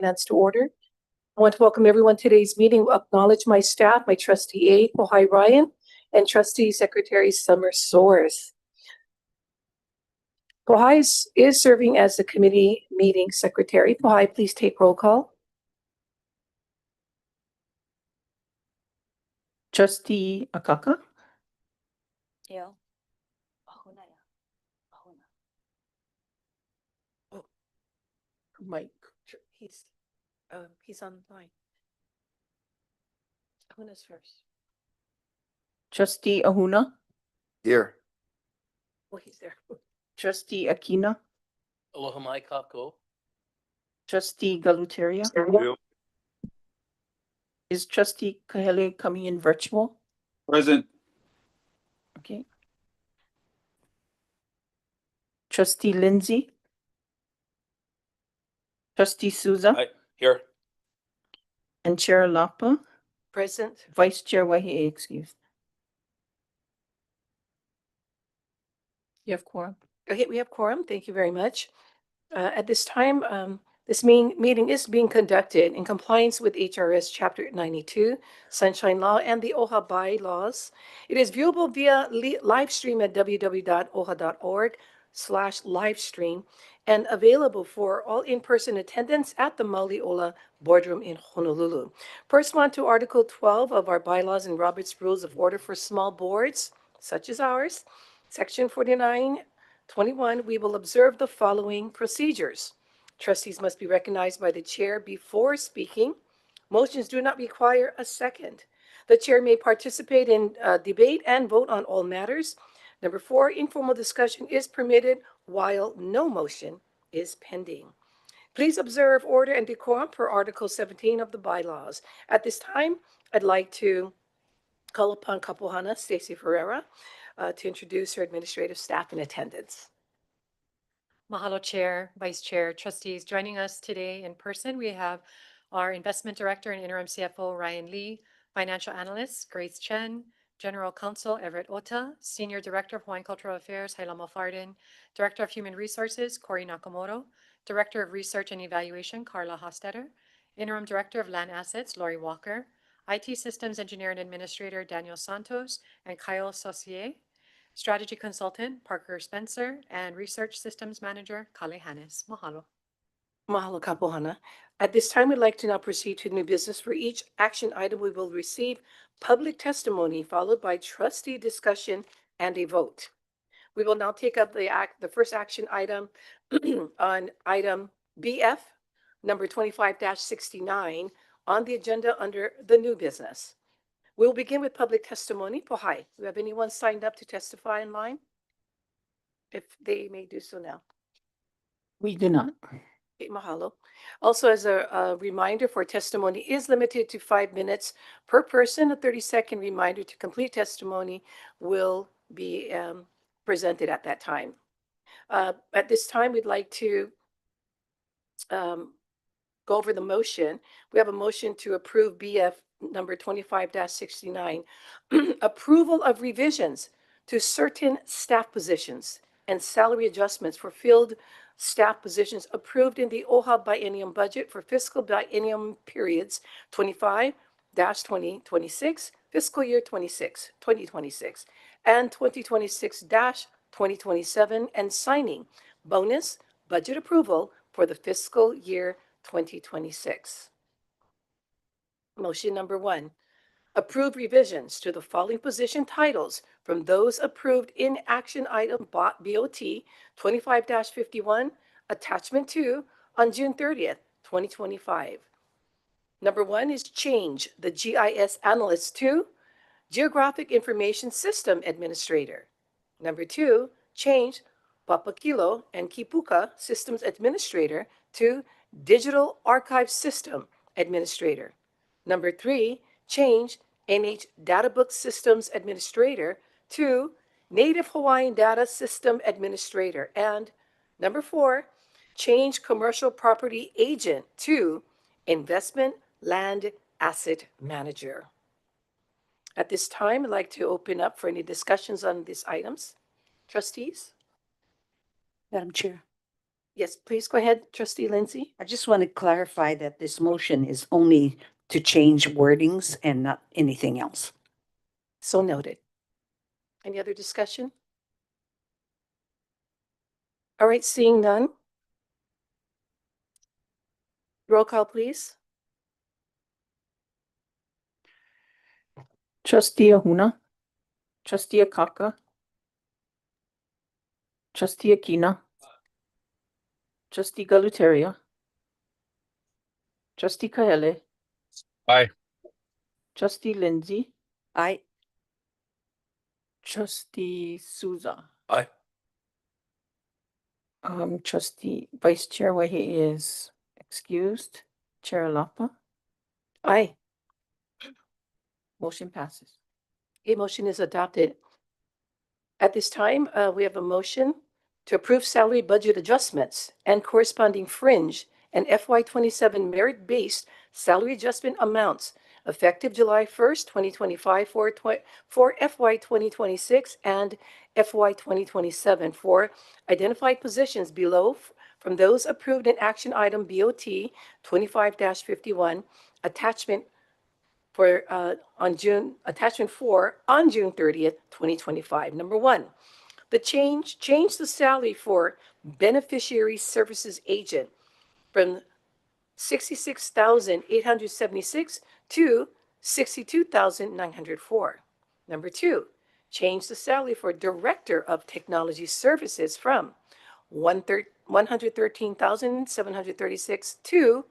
Finance to order. I want to welcome everyone to today's meeting. We'll acknowledge my staff, my trustee A, Pohai Ryan, and trustee secretary Summer Soares. Pohai is serving as the committee meeting secretary. Pohai, please take roll call. Trustee Akaka. Yeah. Oh, Mike, he's online. Ahuna's first. Trustee Ahuna. Here. Oh, he's there. Trustee Akina. Aloha mai kako. Trustee Galuteria. Here. Is Trustee Kahele coming in virtual? Present. Okay. Trustee Lindsay. Trustee Souza. Hi, here. And Chair Lapa. Present. Vice Chair Wahi'e, excused. You have quorum. Okay, we have quorum. Thank you very much. At this time, this meeting is being conducted in compliance with HRS Chapter 92, Sunshine Law, and the OHA bylaws. It is viewable via live stream at www.oha.org/livestream and available for all in-person attendance at the Mauliola Boardroom in Honolulu. Pursuant to Article 12 of our bylaws and Robert's Rules of Order for small boards, such as ours, Section 49:21, we will observe the following procedures. Trustees must be recognized by the chair before speaking. Motions do not require a second. The chair may participate in debate and vote on all matters. Number 4, informal discussion is permitted while no motion is pending. Please observe order and decorum per Article 17 of the bylaws. At this time, I'd like to call upon Kapuhana Stacey Ferreira to introduce her administrative staff in attendance. Mahalo, Chair, Vice Chair, trustees. Joining us today in person, we have our Investment Director and Interim CFO, Ryan Lee, Financial Analyst, Grace Chen, General Counsel, Everett Ota, Senior Director of Hawaiian Cultural Affairs, Hailama Farden, Director of Human Resources, Corey Nakamoto, Director of Research and Evaluation, Carla Hostetter, Interim Director of Land Assets, Lori Walker, IT Systems Engineer and Administrator, Daniel Santos, and Kyle Saucier, Strategy Consultant, Parker Spencer, and Research Systems Manager, Kale Hannes. Mahalo. Mahalo, Kapuhana. At this time, we'd like to now proceed to new business. For each action item, we will receive public testimony, followed by trustee discussion and a vote. We will now take up the first action item on item BF, number 25-69, on the agenda under the new business. We'll begin with public testimony. Pohai, do we have anyone signed up to testify in line? If they may do so now. We do not. Okay, mahalo. Also, as a reminder, for testimony is limited to 5 minutes per person. A 30-second reminder to complete testimony will be presented at that time. At this time, we'd like to go over the motion. We have a motion to approve BF number 25-69, approval of revisions to certain staff positions and salary adjustments for field staff positions approved in the OHA Biennium Budget for Fiscal Biennium Periods 25-2026, Fiscal Year 2026, and 2026-2027, and signing bonus budget approval for the Fiscal Year 2026. Motion number 1, approve revisions to the following position titles from those approved in action item BOT 25-51, attachment 2 on June 30th, 2025. Number 1 is change the GIS analyst to Geographic Information System Administrator. Number 2, change Papakilo and Kipuka Systems Administrator to Digital Archive System Administrator. Number 3, change NH Databook Systems Administrator to Native Hawaiian Data System Administrator. And number 4, change Commercial Property Agent to Investment Land Asset Manager. At this time, I'd like to open up for any discussions on these items. Trustees? Madam Chair. Yes, please go ahead, trustee Lindsay. I just want to clarify that this motion is only to change wordings and not anything else. So noted. Any other discussion? All right, seeing none. Roll call, please. Trustee Ahuna, trustee Akaka, trustee Akina, trustee Galutaria, trustee Kahele, Aye. trustee Lindsay, I, trustee Souza. Aye. Trustee Vice Chair Wahi is excused. Chair Lapa, Aye. motion passes. A motion is adopted. At this time, we have a motion to approve salary budget adjustments and corresponding fringe and FY27 merit-based salary adjustment amounts effective July 1st, 2025 for FY 2026 and FY 2027 for identified positions below from those approved in action item BOT 25-51, attachment for attachment 4 on June 30th, 2025. Number 1, change the salary for beneficiary services agent from 66,876 to 62,904. Number 2, change the salary for director of technology services from 113,736 to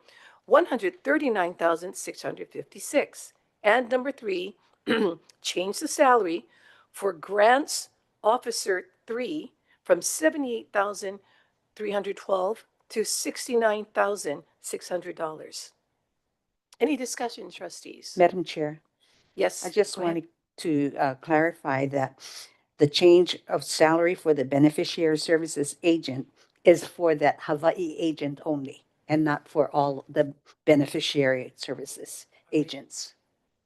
139,656. And number 3, change the salary for grants officer 3 from 78,312 to $69,600. Any discussion, trustees? Madam Chair, Yes. I just go ahead. wanted to clarify that the change of salary for the beneficiary services agent is for that Hawaii agent only and not for all the beneficiary services agents.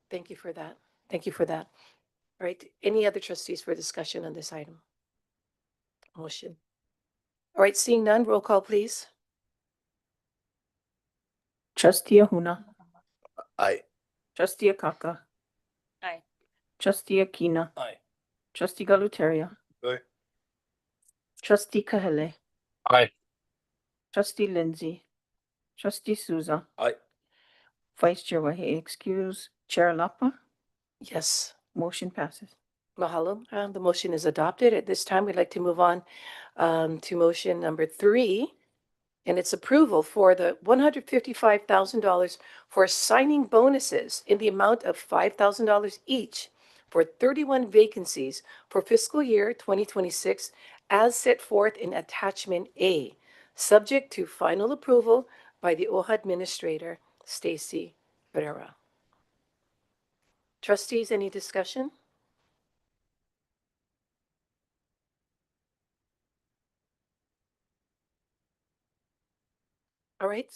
Thank you for that. Thank you for that. All right. Any other trustees for discussion on this item? Motion. All right. Seeing none, roll call, please. Trustee Ahuna, Aye. trustee Akaka. Aye. Trustee Akina, Aye. trustee Galutaria, Aye. trustee Kahele, Aye. trustee Lindsay, trustee Souza, Aye. Vice Chair Wahi excused. Chair Lapa, Yes. motion passes. Mahalo. The motion is adopted. At this time, we'd like to move on to motion number 3, and its approval for the $155,000 for signing bonuses in the amount of $5,000 each for 31 vacancies for fiscal year 2026 as set forth in attachment A, subject to final approval by the OHA Administrator, Stacy Ferreira. Trustees, any discussion? All right,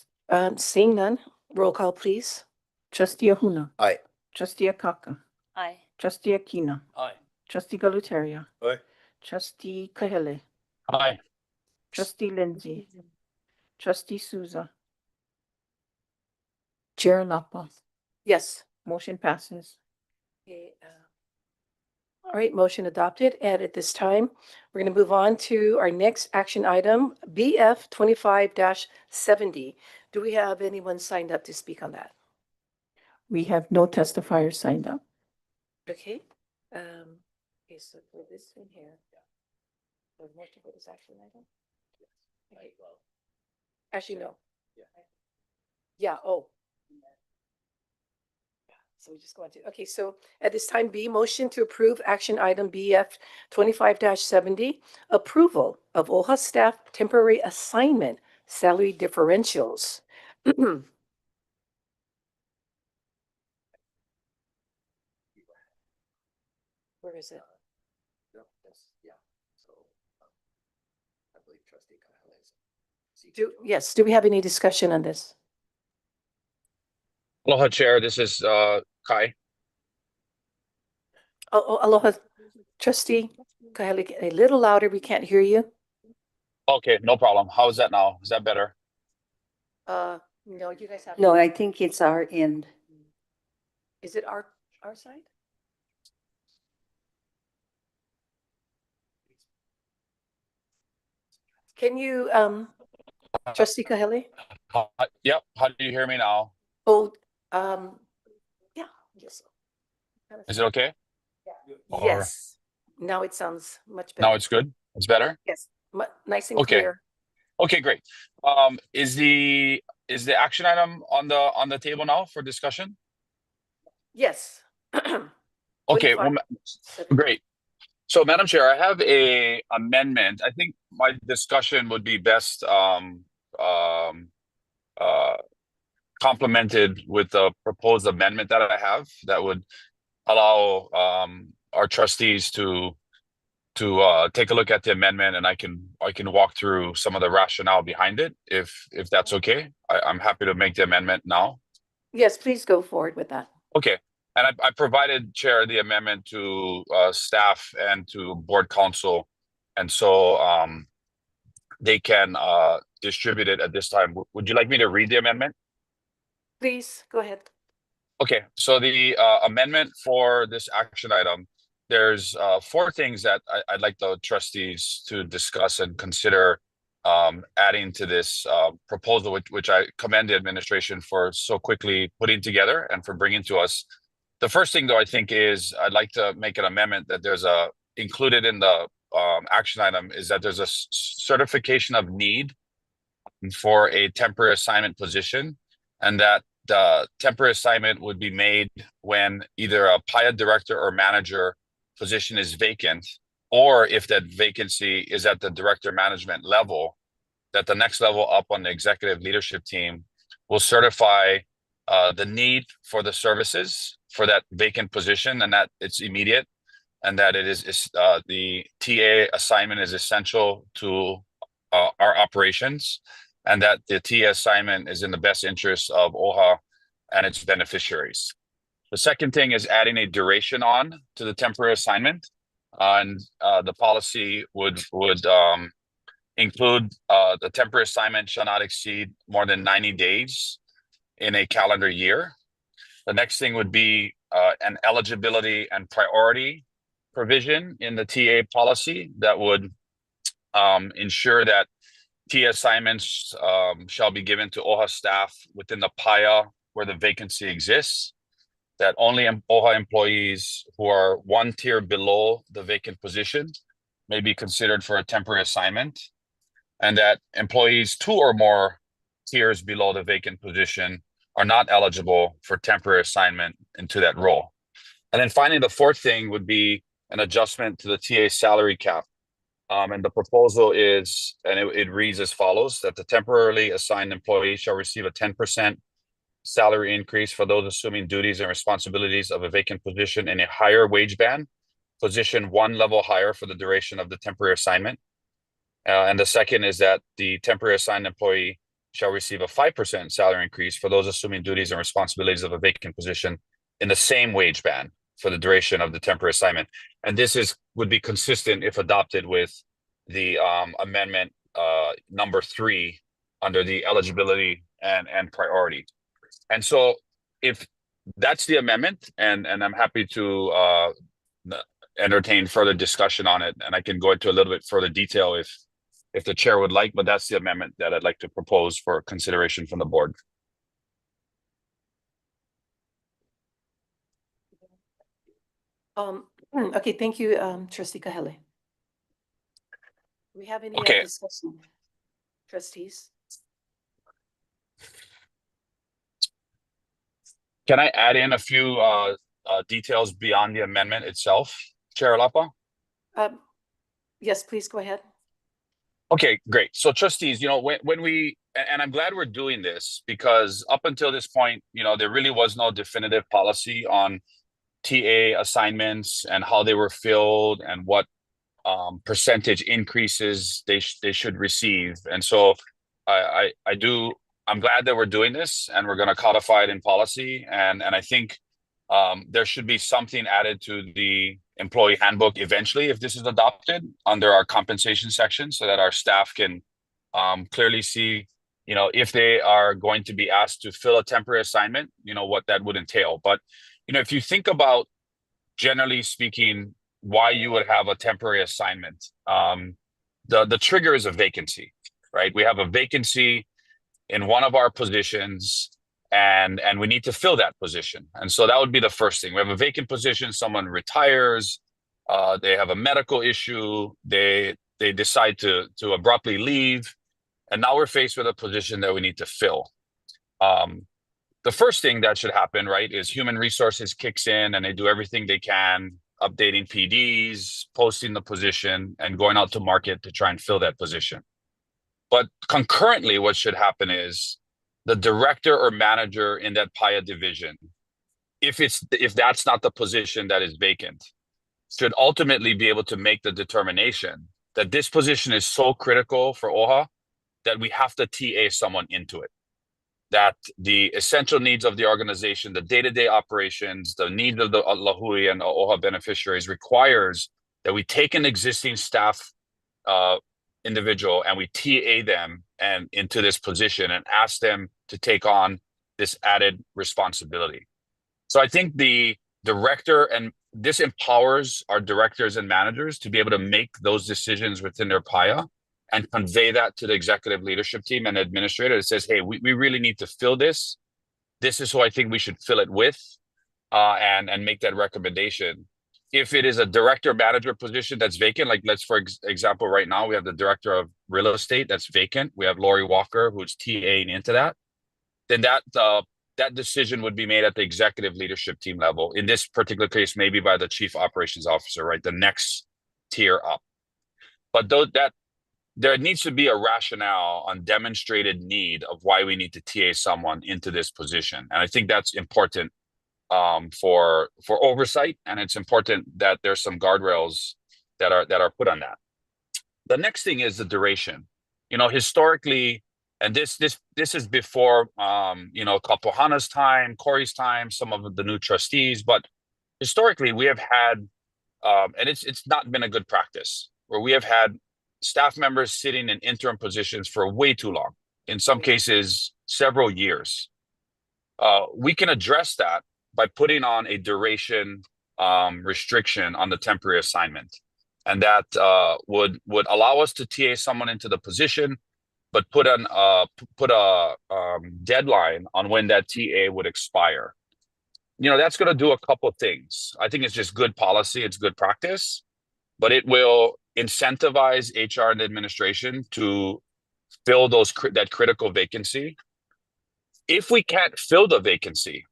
seeing none, roll call, please. Trustee Ahuna, Aye. trustee Akaka, Aye. trustee Akina, Aye. trustee Galutaria, Aye. trustee Kahele, Aye. trustee Lindsay, trustee Souza, Chair Lapa, Yes. motion passes. Okay, all right, motion adopted. And at this time, we're going to move on to our next action item, BF 25-70. Do we have anyone signed up to speak on that? We have no testifiers signed up. Okay. Okay, so for this one here, the motion for this action item? Okay. Actually, no. Yeah, oh. So we just go on to, okay, so at this time, B, motion to approve action item BF 25-70, approval of OHA staff temporary assignment salary differentials. Where is it? I believe trustee Kahele's. Yes, do we have any discussion on this? Aloha, Chair. This is Kai. Oh, aloha, trustee Kahele, a little louder, we can't hear you. Okay, no problem. How is that now? Is that better? No, you guys have. No, I think it's our end. Is it our side? Can you, Trustee Kahele? Yep. How do you hear me now? Oh, yeah, yes. Is it okay? Or Yes. Now it sounds much now better. it's good? It's better? Yes, nice and Okay. clear. Okay, great. Is the action item on the table now for discussion? Yes. Okay, 25, well, 7. great. So, Madam Chair, I have a amendment. I think my discussion would be best um, uh, complemented with the proposed amendment that I have that would allow our trustees to take a look at the amendment, and I can walk through some of the rationale behind it if that's okay. I'm happy to make the amendment now. Yes, please go forward with that. Okay. And I provided, Chair, the amendment to staff and to board council. And so they can distribute it at this time. Would you like me to read the amendment? Please, go ahead. Okay, so the amendment for this action item, there's 4 things that I'd like the trustees to discuss and consider adding to this proposal, which I commend the administration for so quickly putting together and for bringing to us. The first thing, though, I think is I'd like to make an amendment that there's included in the action item is that there's a certification of need for a temporary assignment position, and that the temporary assignment would be made when either a PIA director or manager position is vacant, or if that vacancy is at the director management level, that the next level up on the executive leadership team will certify the need for the services for that vacant position, and that it's immediate, and that it is the TA assignment is essential to our operations, and that the TA assignment is in the best interest of OHA and its beneficiaries. The second thing is adding a duration on to the temporary assignment, and the policy would include the temporary assignment shall not exceed more than 90 days in a calendar year. The next thing would be an eligibility and priority provision in the TA policy that would ensure that TA assignments shall be given to OHA staff within the PIA where the vacancy exists, that only OHA employees who are 1 tier below the vacant position may be considered for a temporary assignment, and that employees 2 or more tiers below the vacant position are not eligible for temporary assignment into that role. And then finally, the fourth thing would be an adjustment to the TA salary cap. And the proposal is, and it reads as follows, that the temporarily assigned employee shall receive a 10% salary increase for those assuming duties and responsibilities of a vacant position in a higher wage band, position 1 level higher for the duration of the temporary assignment. And the second is that the temporary assigned employee shall receive a 5% salary increase for those assuming duties and responsibilities of a vacant position in the same wage band for the duration of the temporary assignment. And this would be consistent if adopted with the amendment number 3 under the eligibility and priority. And so if that's the amendment, and I'm happy to entertain further discussion on it, and I can go into a little bit further detail if the chair would like, but that's the amendment that I'd like to propose for consideration from the board. Okay, thank you, Trustee Kahele. Do we have any Okay. discussion, trustees? Can I add in a few details beyond the amendment itself, Chair Lapa? Yes, please go ahead. Okay, great. So trustees, when we, and I'm glad we're doing this because up until this point, there really was no definitive policy on TA assignments and how they were filled and what percentage increases they should receive. And so I'm glad that we're doing this and we're going to codify it in policy. And I think There should be something added to the employee handbook eventually if this is adopted under our compensation section so that our staff can clearly see, if they are going to be asked to fill a temporary assignment, what that would entail. But, if you think about, generally speaking, why you would have a temporary assignment, the trigger is a vacancy, right? We have a vacancy in one of our positions and we need to fill that position. And so that would be the first thing. We have a vacant position, someone retires, they have a medical issue, they decide to abruptly leave, and now we're faced with a position that we need to fill. The first thing that should happen, right, is human resources kicks in and they do everything they can, updating PDs, posting the position, and going out to market to try and fill that position. But concurrently, what should happen is the director or manager in that PAYA division, if that's not the position that is vacant, should ultimately be able to make the determination that this position is so critical for OHA that we have to TA someone into it. That the essential needs of the organization, the day-to-day operations, the needs of the Lahui and OHA beneficiaries requires that we take an existing staff individual and we TA them and into this position and ask them to take on this added responsibility. So I think the director, and this empowers our directors and managers to be able to make those decisions within their PAYA and convey that to the executive leadership team and administrator. It says, hey, we really need to fill this. This is who I think we should fill it with, and make that recommendation. If it is a director manager position that's vacant, like let's, for example, right now we have the director of real estate that's vacant. We have Lori Walker, who's TAing into that. Then that decision would be made at the executive leadership team level. In this particular case, maybe by the chief operations officer, right? The next tier up. But there needs to be a rationale on demonstrated need of why we need to TA someone into this position. And I think that's important for oversight, and it's important that there's some guardrails that are put on that. The next thing is the duration. Historically, and this is before Kapohana's time, Corey's time, some of the new trustees, but historically we have had, and it's not been a good practice, where we have had staff members sitting in interim positions for way too long, in some cases several years. We can address that by putting on a duration restriction on the temporary assignment, and that would allow us to TA someone into the position, but put a deadline on when that TA would expire. That's going to do a couple of things. I think it's just good policy, it's good practice, but it will incentivize HR and administration to fill that critical vacancy. If we can't fill the vacancy,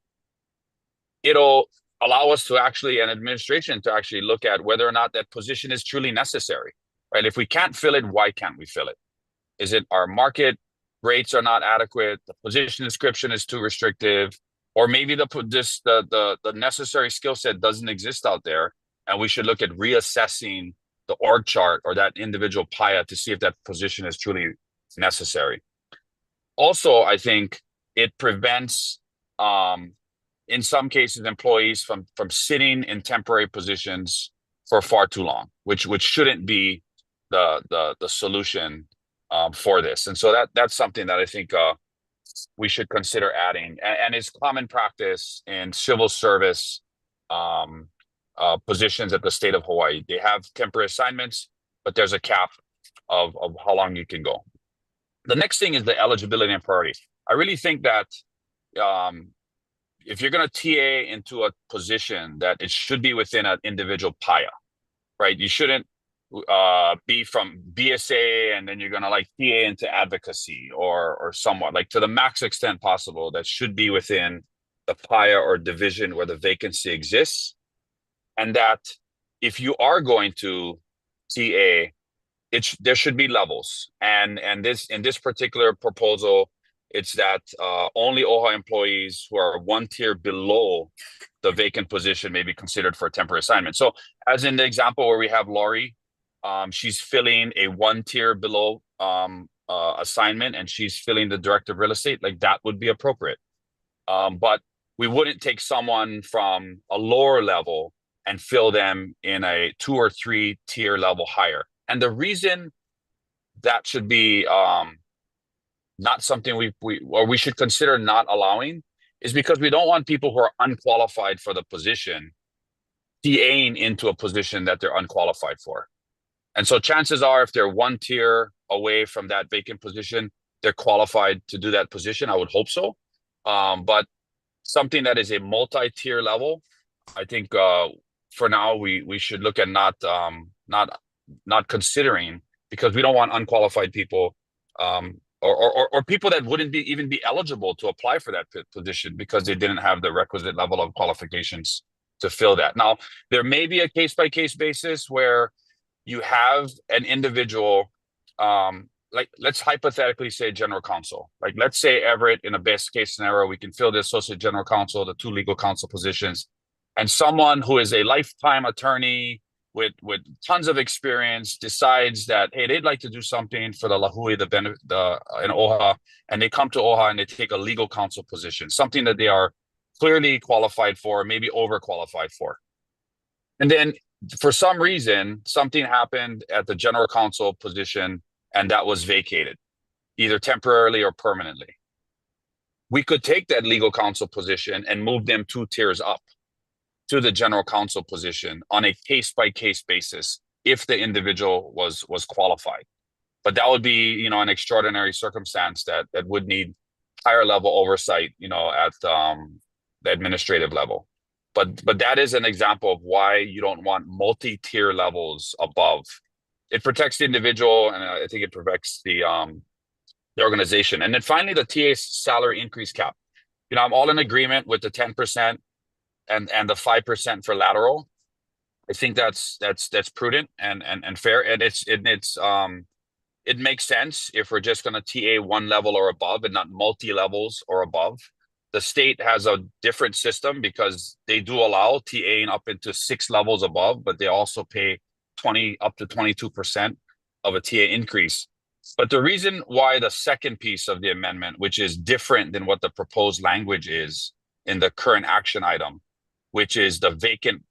it'll allow us to actually, and administration to actually look at whether or not that position is truly necessary, right? If we can't fill it, why can't we fill it? Is it our market rates are not adequate, the position description is too restrictive, or maybe the necessary skill set doesn't exist out there, and we should look at reassessing the org chart or that individual PAYA to see if that position is truly necessary. Also, I think it prevents, in some cases, employees from sitting in temporary positions for far too long, which shouldn't be the solution for this. And so that's something that I think we should consider adding, and is common practice in civil service positions at the state of Hawaii. They have temporary assignments, but there's a cap of how long you can go. The next thing is the eligibility and priority. I really think that if you're going to TA into a position, that it should be within an individual PAYA, right? You shouldn't be from BSA and then you're going to like TA into advocacy or somewhat, like to the max extent possible. That should be within the PAYA or division where the vacancy exists. And that if you are going to TA, there should be levels. And this, in this particular proposal, it's that only OHA employees who are one tier below the vacant position may be considered for a temporary assignment. So as in the example where we have Lori, she's filling a one tier below assignment, and she's filling the director of real estate, like that would be appropriate. But we wouldn't take someone from a lower level and fill them in a 2 or 3 tier level higher. And the reason that should be not something we should consider not allowing is because we don't want people who are unqualified for the position TAing into a position that they're unqualified for. And so chances are, if they're 1 tier away from that vacant position, they're qualified to do that position. I would hope so. But something that is a multi-tier level, I think for now we should look at not considering, because we don't want unqualified people or people that wouldn't even be eligible to apply for that position because they didn't have the requisite level of qualifications to fill that. Now, there may be a case-by-case basis where you have an individual, like let's hypothetically say general counsel. Like let's say Everett, in a best case scenario, we can fill the associate general counsel, the 2 legal counsel positions, and someone who is a lifetime attorney with tons of experience decides that, hey, they'd like to do something for the Lahui, in OHA, and they come to OHA and they take a legal counsel position, something that they are clearly qualified for, maybe overqualified for. And then for some reason, something happened at the general counsel position and that was vacated, either temporarily or permanently. We could take that legal counsel position and move them 2 tiers up to the general counsel position on a case-by-case basis if the individual was qualified. But that would be, an extraordinary circumstance that would need higher level oversight, at the administrative level. But that is an example of why you don't want multi-tier levels above. It protects the individual, and I think it protects the organization. And then finally, the TA salary increase cap. I'm all in agreement with the 10% and the 5% for lateral. I think that's prudent and fair, and it makes sense if we're just going to TA 1 level or above and not multi levels or above. The state has a different system because they do allow TAing up into 6 levels above, but they also pay up to 22% of a TA increase. But the reason why the second piece of the amendment, which is different than what the proposed language is in the current action item, which is the vacant,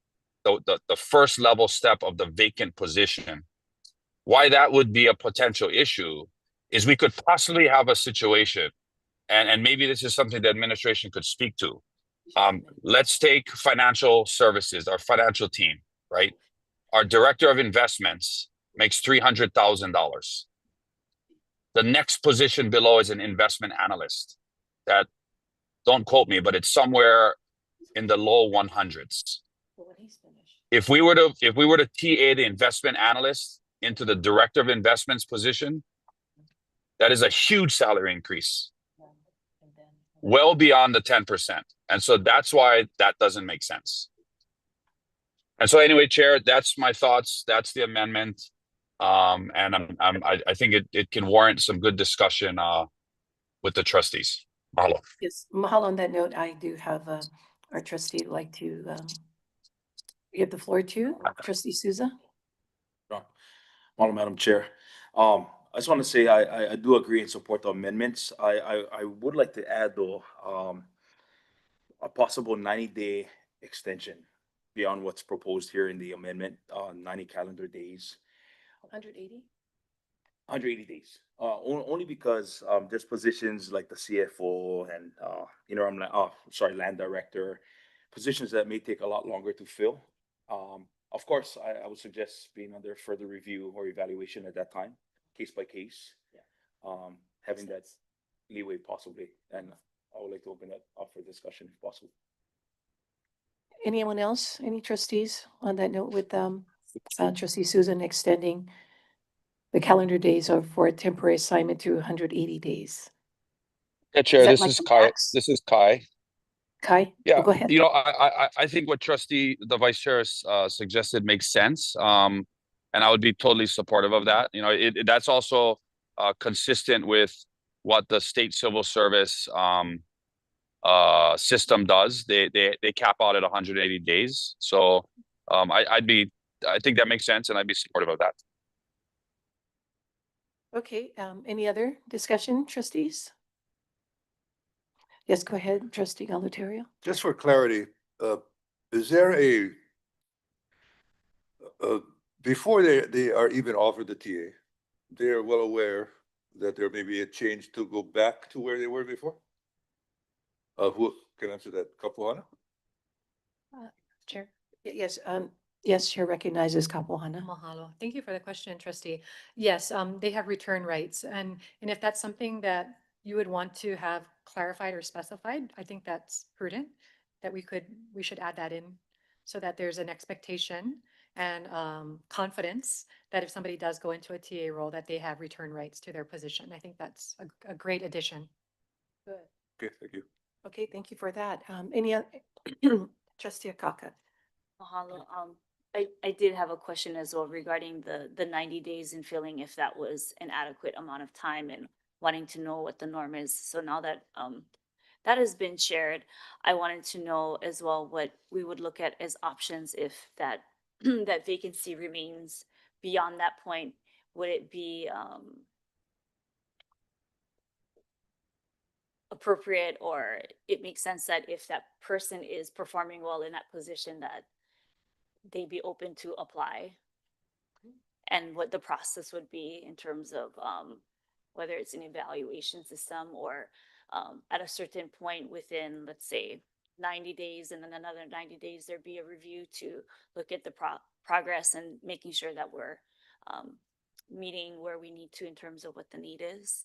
the first level step of the vacant position, why that would be a potential issue is we could possibly have a situation, and maybe this is something the administration could speak to. Let's take financial services, our financial team, right? Our director of investments makes $300,000. The next position below is an investment analyst that, don't quote me, but it's somewhere in the low 100s. If we were to TA the investment analyst into the director of investments position, that is a huge salary increase, well beyond the 10%. And so that's why that doesn't make sense. And so anyway, Chair, that's my thoughts. That's the amendment. And I think it can warrant some good discussion with the trustees. Mahalo. Yes, mahalo. On that note, I do have our trustee would like to give the floor to Trustee Souza. Mahalo, Madam Chair. I just want to say I do agree and support the amendments. I would like to add, though, a possible 90-day extension beyond what's proposed here in the amendment, 90 calendar days. 180? 180 days. Only because there's positions like the CFO and land director, positions that may take a lot longer to fill. Of course, I would suggest being under further review or evaluation at that time, case by case. Yeah. Having that leeway possibly, and I would like to open that up for discussion if possible. Anyone else? Any trustees on that note with Trustee Susan extending the calendar days for a temporary assignment to 180 days? Yeah, Chair, this is Kai. This is Kai. Kai? Yeah, go ahead. I think what the Vice Chair suggested makes sense. And I would be totally supportive of that. That's also consistent with what the state civil service system does. They cap out at 180 days. So I think that makes sense, and I'd be supportive of that. Okay, any other discussion, trustees? Yes, go ahead, trustee Galutario. Just for clarity, is there before they are even offered the TA, they are well aware that there may be a change to go back to where they were before? Who can answer that? Kapuana? Chair. Yes, yes, Chair recognizes Kapuana. Mahalo. Thank you for the question, trustee. Yes, they have return rights, and if that's something that you would want to have clarified or specified, I think that's prudent, that we should add that in so that there's an expectation and confidence that if somebody does go into a TA role, that they have return rights to their position. I think that's a great addition. Good. Okay, thank you. Okay, thank you for that. Any other, trustee Akaka? Mahalo. I did have a question as well regarding the 90 days and feeling if that was an adequate amount of time and wanting to know what the norm is. So now that that has been shared, I wanted to know as well what we would look at as options if that that vacancy remains beyond that point. Would it be appropriate, or it makes sense that if that person is performing well in that position, that they be open to apply, and what the process would be in terms of whether it's an evaluation system or at a certain point within, let's say, 90 days and then another 90 days, there'd be a review to look at the progress and making sure that we're meeting where we need to in terms of what the need is.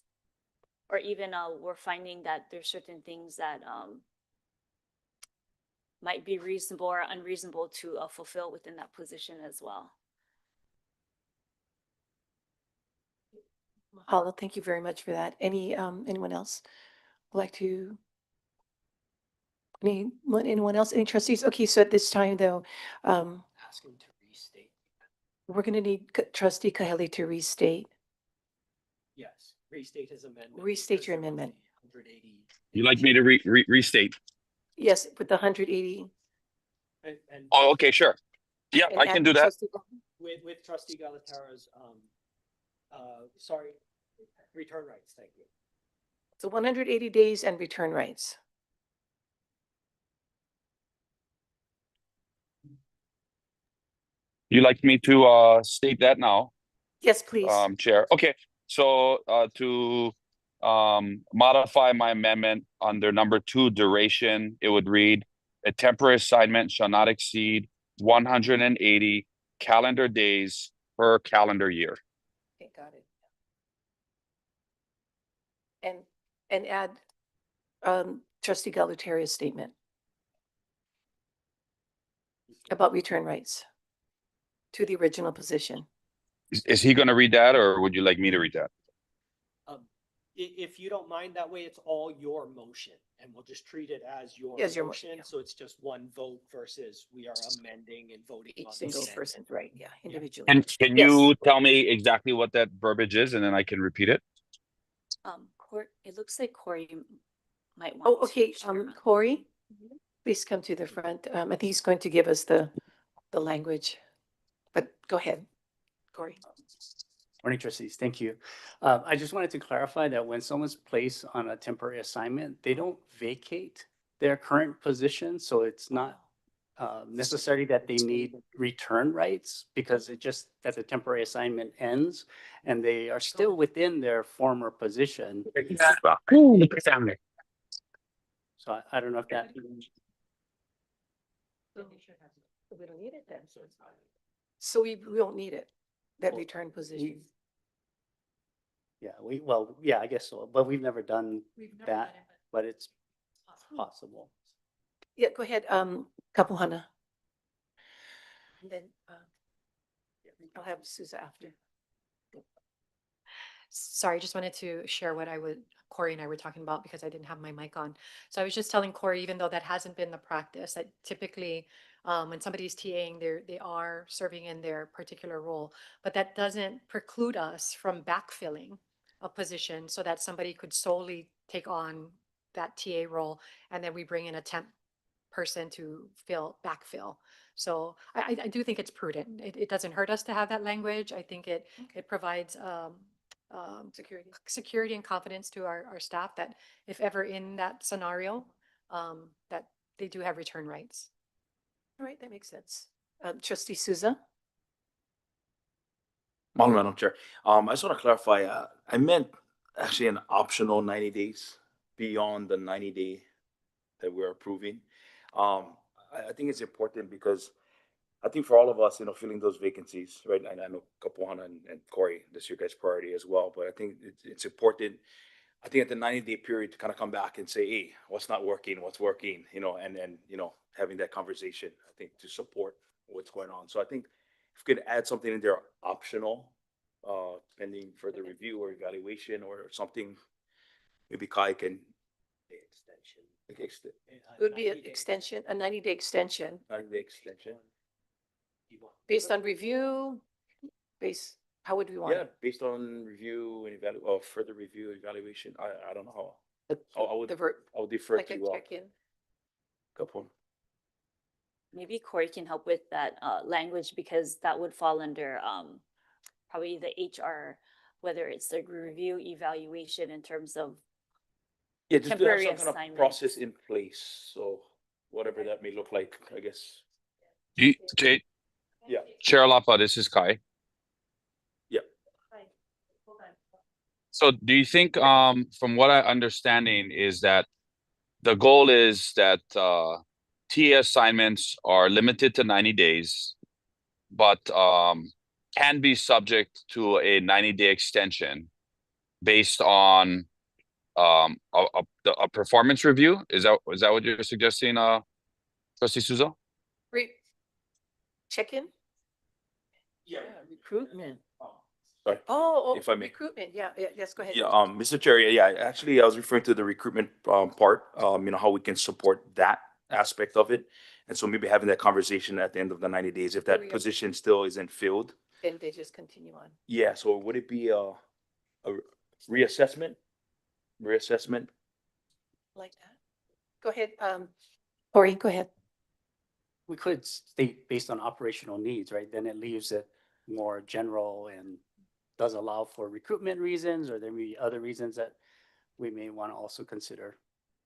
Or even we're finding that there's certain things that might be reasonable or unreasonable to fulfill within that position as well. Mahalo, thank you very much for that. Anyone else would like to? Anyone else? Any trustees? Okay, so at this time though, Ask him to restate. we're gonna need trustee Kaheli to restate. Yes, restate his amendment. Restate because your there was amendment. a 180. You like me to restate? Yes, with the 180. And Oh, okay, sure. Yeah, and I add can do that. trustee- with trustee Galatara's, sorry, return rights, thank you. So 180 days and return rights. You like me to state that now? Yes, please. Chair. Okay, so to modify my amendment under number 2, duration, it would read, a temporary assignment shall not exceed 180 calendar days per calendar year. Okay, got it. And add trustee Galuteria's statement about return rights to the original position. Is he gonna read that, or would you like me to read that? If you don't mind, that way it's all your motion, and we'll just treat it as your As your motion, motion, yeah. so it's just one vote versus we are amending and voting Each on the single amendment. person, right? Yeah, individually. And can Yes. you tell me exactly what that verbiage is, and then I can repeat it? It looks like Corey might want. Oh, to okay, share. Corey, please come to the front. I think he's going to give us the language, but go ahead, Corey. Morning, trustees. Thank you. I just wanted to clarify that when someone's placed on a temporary assignment, they don't vacate their current position. So it's not necessary that they need return rights, because it just that the temporary assignment ends and they are still within their former position. So I don't know if that. We don't need it then. So we don't need it, that Well, return position. Yeah, I guess so, but we've never done that, but it's possible. Yeah, go ahead, Kapuana. And then I'll have Souza after. Sorry, just wanted to share what Corey and I were talking about because I didn't have my mic on. So I was just telling Corey, even though that hasn't been the practice, that typically when somebody's TAing, they are serving in their particular role, but that doesn't preclude us from backfilling a position so that somebody could solely take on that TA role, and then we bring in a temp person to backfill. So I do think it's prudent. It doesn't hurt us to have that language. I think it provides security and confidence to our staff that if ever in that scenario, that they do have return rights. All right, that makes sense. Trustee Souza? Madam Chair, I just want to clarify, I meant actually an optional 90 days beyond the 90 day that we're approving. I think it's important because I think for all of us, filling those vacancies, right? And I know Kapuana and Corey, this is your guys' priority as well, but I think it's important. I think at the 90 day period to kind of come back and say, hey, what's not working, what's working, and having that conversation, I think to support what's going on. So I think if we could add something in there optional, pending further review or evaluation or something, maybe Kai can. Extension. It would be an extension, a 90-day extension 90 day extension. based on review, how would we want Yeah, it? based on review and further review, evaluation. I don't know how. I'll defer Like to a you all. check-in? Couple. Maybe Corey can help with that language because that would fall under probably the HR, whether it's the review evaluation in terms of Yeah, just to have temporary some kind of process in place. So whatever that may look like, I guess. Yeah. Chair Lapa, this is Kai. Yeah. So do you think, from what I understanding is that the goal is that, TA assignments are limited to 90 days, but, can be subject to a 90-day extension based on, a performance review? Is that what you're suggesting, Trustee Souza? Check-in? Yeah. Recruitment. Sorry. Oh, If I may. recruitment, yeah, yes, go ahead. Yeah, Mr. Chair, yeah, actually, I was referring to the recruitment part, how we can support that aspect of it. And so maybe having that conversation at the end of the 90 days, if that position still isn't filled. Then they just continue on. Yeah, so would it be a reassessment? Like that. Go ahead, Corey, go ahead. We could state based on operational needs, right? Then it leaves it more general and does allow for recruitment reasons, or there may be other reasons that we may want to also consider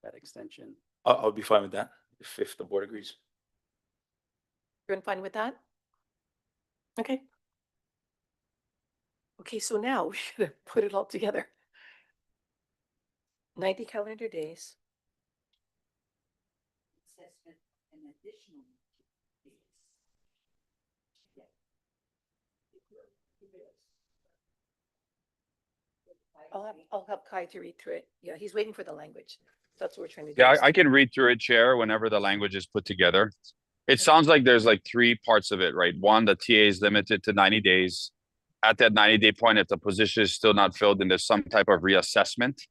that extension. I'll be fine with that if the board agrees. Everyone fine with that? Okay. Okay, so now we gotta put it all together. 90 calendar days. I'll help Kai to read through it. Yeah, he's waiting for the language. That's what we're trying to do. Yeah, I can read through it, Chair, whenever the language is put together. It sounds like there's like three parts of it, right? One, the TA is limited to 90 days. At that 90-day point, if the position is still not filled, then there's some type of reassessment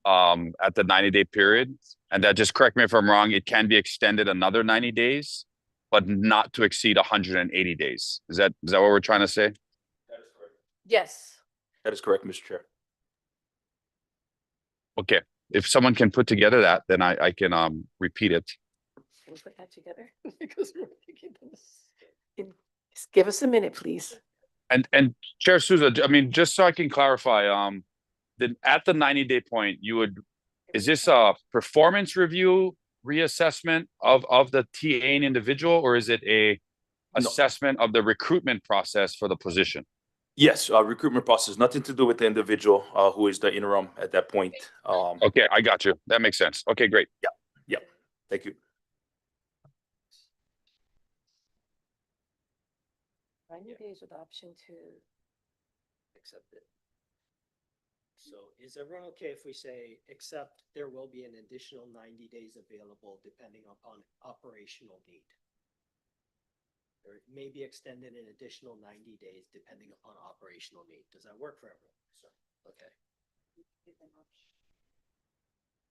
at the 90-day period. And that, just correct me if I'm wrong, it can be extended another 90 days, but not to exceed 180 days. Is that what we're trying to say? That is correct. Yes. That is correct, Mr. Chair. Okay, if someone can put together that, then I can repeat it. Can we put that together? Because we're thinking this. Just give us a minute, please. And Chair Souza, I mean, just so I can clarify, then at the 90-day point, is this a performance review reassessment of the TA individual, or is it a assessment of the recruitment process for the position? Yes, recruitment process, nothing to do with the individual who is the interim at that point. Okay, I got you. That makes sense. Okay, great. Yeah. Thank you. 90 days with option to Accept it. So is everyone okay if we say, except there will be an additional 90 days available depending upon operational need? Or it may be extended an additional 90 days depending upon operational need. Does that work for everyone? Okay.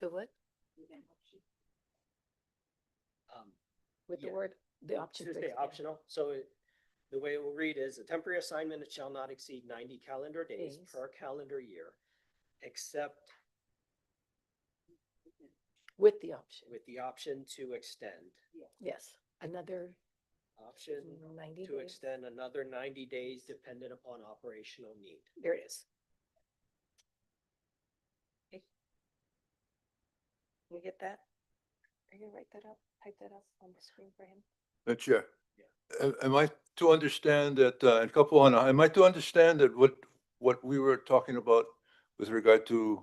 the what? With the Yeah. word, the option. to Tuesday extend. optional, so the way it will read is a temporary assignment, it shall not exceed 90 calendar days Days. per calendar year, except With the option. with the option to extend. Yes, another Option 90 to days. extend another 90 days dependent upon operational need. There it is. You get that? Are you gonna write that up, type that up on the screen for him? Chair, am I to understand that, and Kapuana, am I to understand that what we were talking about with regard to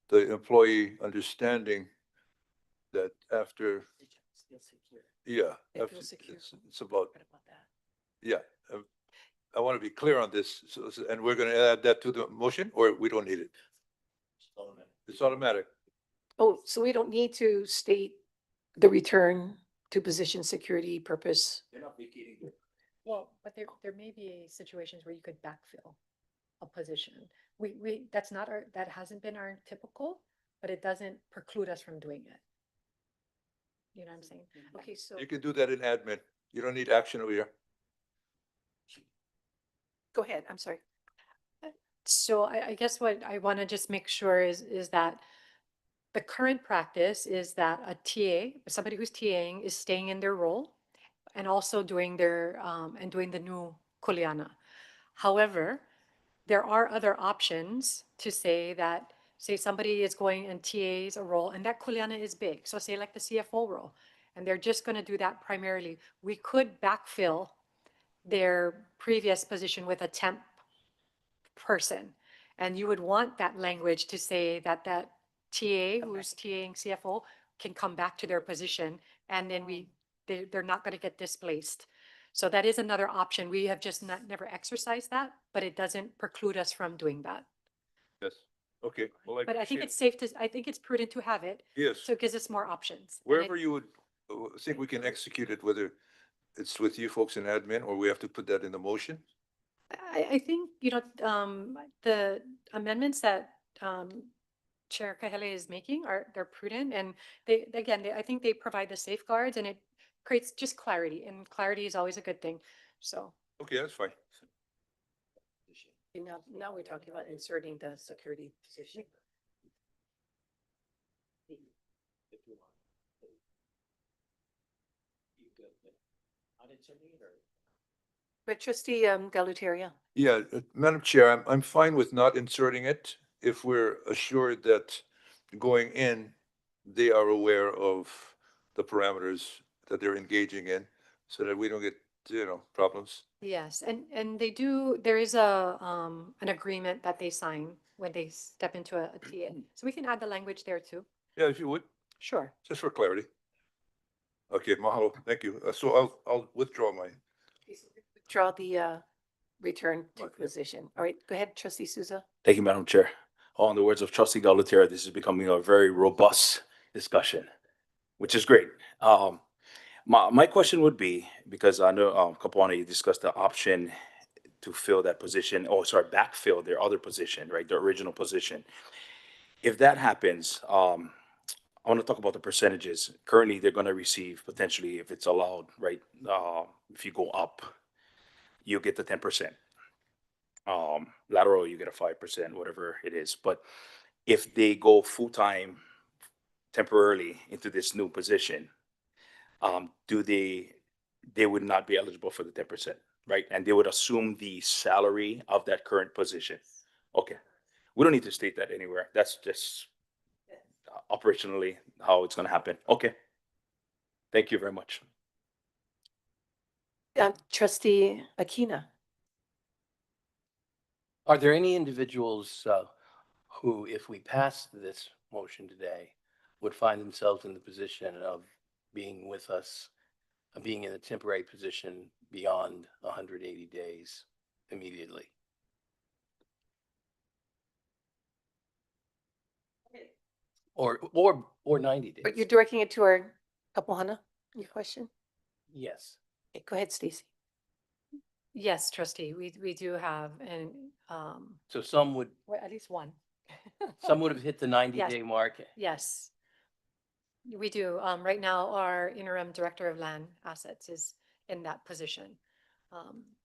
the employee understanding that after, yeah, They after- feel secure. it's about, What about that? yeah. I want to be clear on this, and we're going to add that to the motion, or we don't need it? It's automatic. Oh, so we don't need to state the return to position security purpose. Well, but there may be situations where you could backfill a position. That's not our, that hasn't been our typical, but it doesn't preclude us from doing it. You know what I'm saying? Okay, so You can do that in admin. You don't need action over here. go ahead, I'm sorry. So I guess what I want to just make sure is that the current practice is that a TA, somebody who's TAing is staying in their role and also doing their, and doing the new kuleana. However, there are other options to say that, say somebody is going and TAs a role and that kuleana is big. So say like the CFO role, and they're just going to do that primarily. We could backfill their previous position with a temp person. And you would want that language to say that that TA who's TAing CFO can come back to their position and then they're not going to get displaced. So that is another option. We have just never exercised that, but it doesn't preclude us from doing that. Yes. Okay. Well, But I think appreciate- it's safe to, I think it's prudent to have it. Yes. So it gives us more options. And Wherever you would think we can execute it, whether it's with you folks in admin or we have to put that in the motion. I think, the amendments that, Chair Kahele is making they're prudent and I think they provide the safeguards and it creates just clarity and clarity is always a good thing. So, Okay, that's fine. Okay, now we're talking about inserting the security position. If you want. You good with not inserting it or? But trustee Galutaria, Yeah, Madam Chair, I'm fine with not inserting it if we're assured that going in, they are aware of the parameters that they're engaging in so that we don't get, problems. yes, and there is an agreement that they sign when they step into a TA. So we can add the language there too. Yeah, if you would, Sure. just for clarity. Okay, mahalo, thank you. So I'll withdraw my, draw the return to Okay. position. All right, go ahead, trustee Souza. Thank you, Madam Chair. In the words of Trustee Galutaire, this is becoming a very robust discussion, which is great. My question would be, because I know, Kapuana, you discussed the option to fill that position, backfill their other position, right, their original position. If that happens, I want to talk about the percentages. Currently, they're going to receive potentially, if it's allowed, right, if you go up, you get the 10%. Lateral, you get a 5%, whatever it is. But if they go full-time temporarily into this new position, they would not be eligible for the 10%, right? And they would assume the salary of that current position. Okay. We don't need to state that anywhere. That's just operationally how it's going to happen. Okay. Thank you very much. Trustee Akina. Are there any individuals who, if we pass this motion today, would find themselves in the position of being with us, being in a temporary position beyond 180 days immediately? Or 90 But you're days? directing it to our Kapuana, your question? Yes. Okay, go ahead, Stacy. Yes, trustee, we do have So some would, well, at least one. some would have hit the 90-day Yes. mark. Yes. We do. Right now, our interim director of land assets is in that position.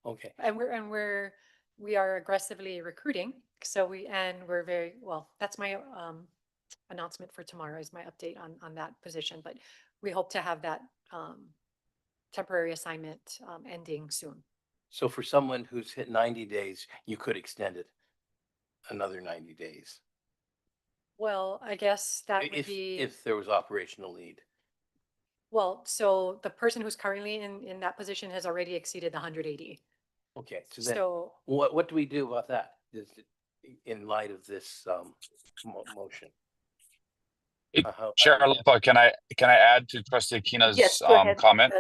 Okay. And we are aggressively recruiting. So we're very, well, that's my announcement for tomorrow is my update on that position. But we hope to have that temporary assignment ending soon. So for someone who's hit 90 days, you could extend it another 90 days. Well, I guess that would If, be, if there was operational need. well, so the person who's currently in that position has already exceeded the 180. Okay, so then So what do we do about that? In light of this, motion? It- How Chair do we- Lapa, can I add to Trustee Kina's Yes, go ahead. comment?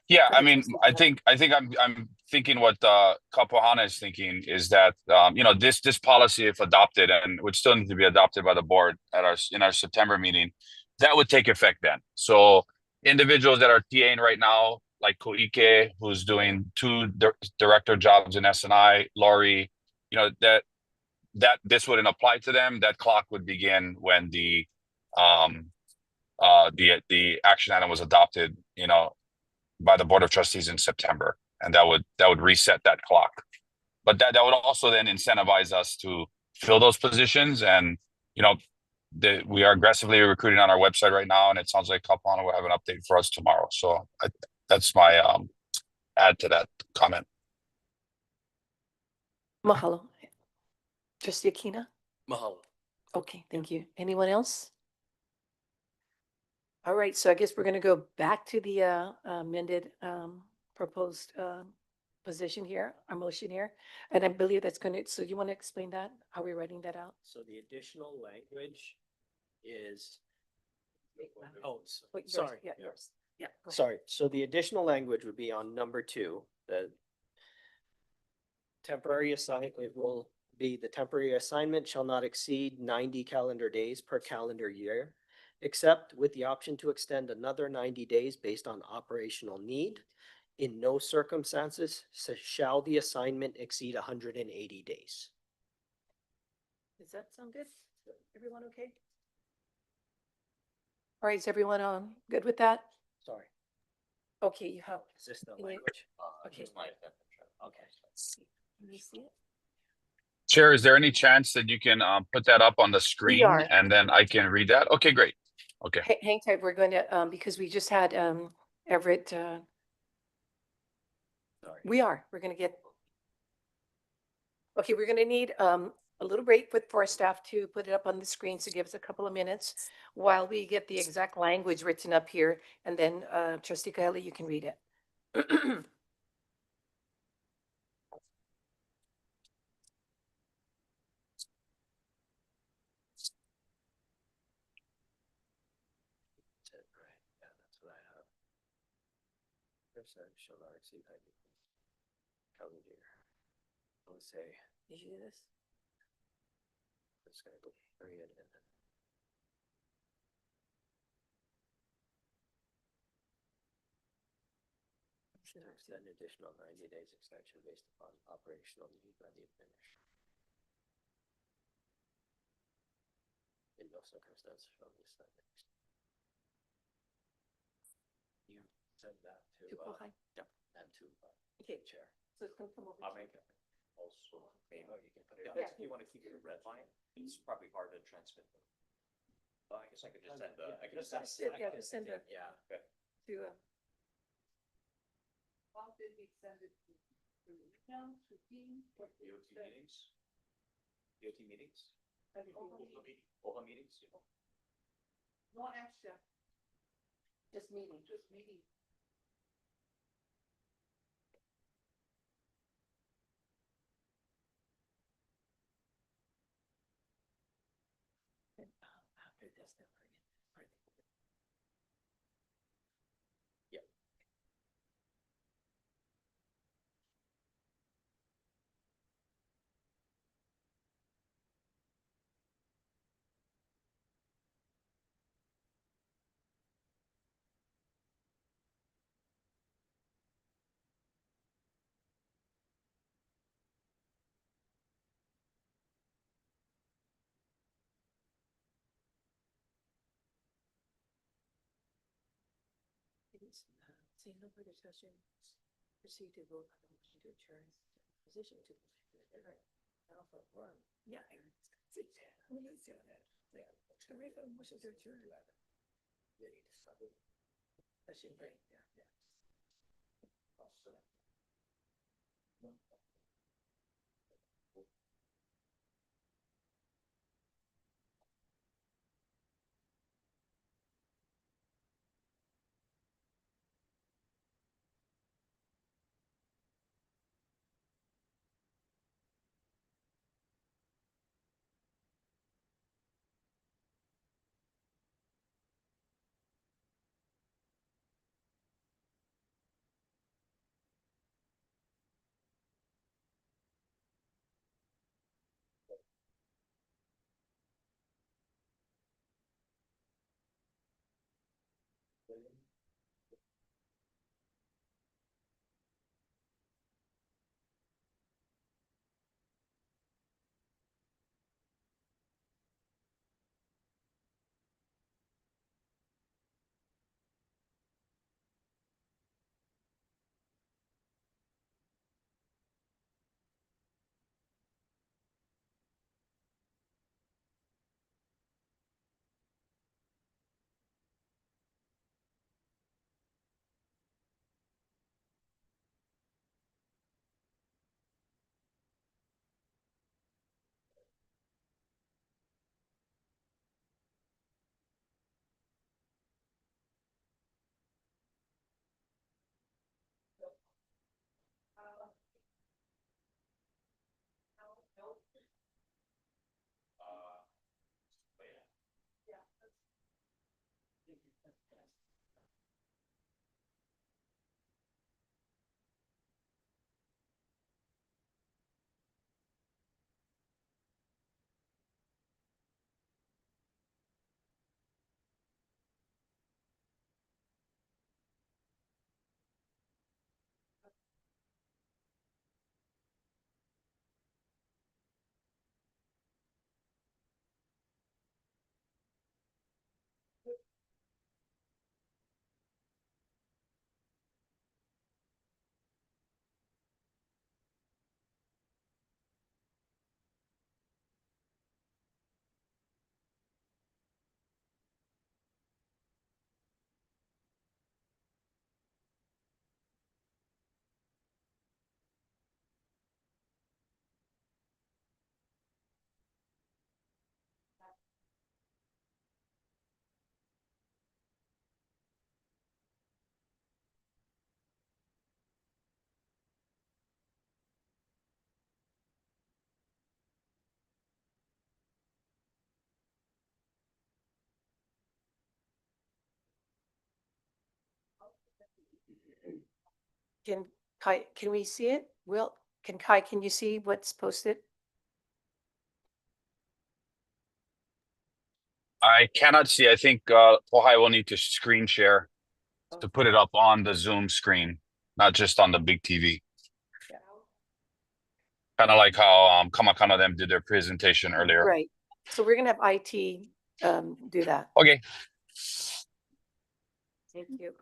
Yeah, go I ahead, mean, Trustee I Kina. think I'm thinking what Kapohana is thinking is that you know, this policy, if adopted, and would still need to be adopted by the board at our September meeting, that would take effect then. So individuals that are TAing right now, like Koike, who's doing 2 director jobs in SNI, Laurie, you know, that this wouldn't apply to them. That clock would begin when um the action item was adopted, you know, by the Board of Trustees in September, and that would reset that clock. But that would also then incentivize us to fill those positions, and you know, we are aggressively recruiting on our website right now, and it sounds like Kapana will have an update for us tomorrow. So that's my add to that comment. Mahalo. Trustee Akina? Mahalo. Okay, thank you. Anyone else? All right, so I guess we're going to go back to the amended proposed position here, our motion here. And I believe that's going to, so you want to explain that, how we're writing that out? So the additional language is, oh, Wait, yours, sorry. Yeah, yours. Yeah. go ahead. Sorry, so the additional language would be on number 2, the temporary assignment, it will be the temporary assignment shall not exceed 90 calendar days per calendar year, except with the option to extend another 90 days based on operational need. In no circumstances shall the assignment exceed 180 days. Does that sound good? Everyone okay? All right, is everyone good with that? Sorry, Okay, you have. is this the Can you- language? Okay. Okay. Can you see it? Chair, is there any chance that you can put that up on the screen are. and then I can read that? Okay, great. Okay. Hang tight, we're going to, because we just had Everett. We're going to get. Okay, we're going to need a little break for our staff to put it up on the screen, so give us a couple of minutes while we get the exact language written up here, and then Trustee Kelly, you can read it. Yeah, that's what I have. Percent shall not exceed 90 calendar year. Let's say, Did you do this? it's gonna go period and then. An additional 90 days extension based upon operational need by the administration. In no circumstance shall this sentence. You said that to, To Kohai? yeah, and to, Okay. chair. So it's going to come over. I'll to- make it also, maybe you can put it, Yeah. if you want to keep it red line, it's probably hard to transmit. Well, I guess I could just send the, I could just send. Yeah, just send it. Yeah, good. To. How did we send it to email, to team? DOT meetings? DOT meetings? OHA meetings? No extra. Just meeting. Just meeting. After this, then we're in. Yep. Say no further discussion. Proceed to vote on the motion to adjourn position to. Alpha one. Yeah. See, when you say that, like, to make a motion to adjourn. Session break, yeah. can Kai, can we see it? Will, can you see what's posted? I cannot see. I think Pohai will need to screen share to put it up on the Zoom screen, not just on the big TV. Kind of like how Kamakana them did their presentation earlier. Right. So we're gonna have IT do that. Okay. Thank you.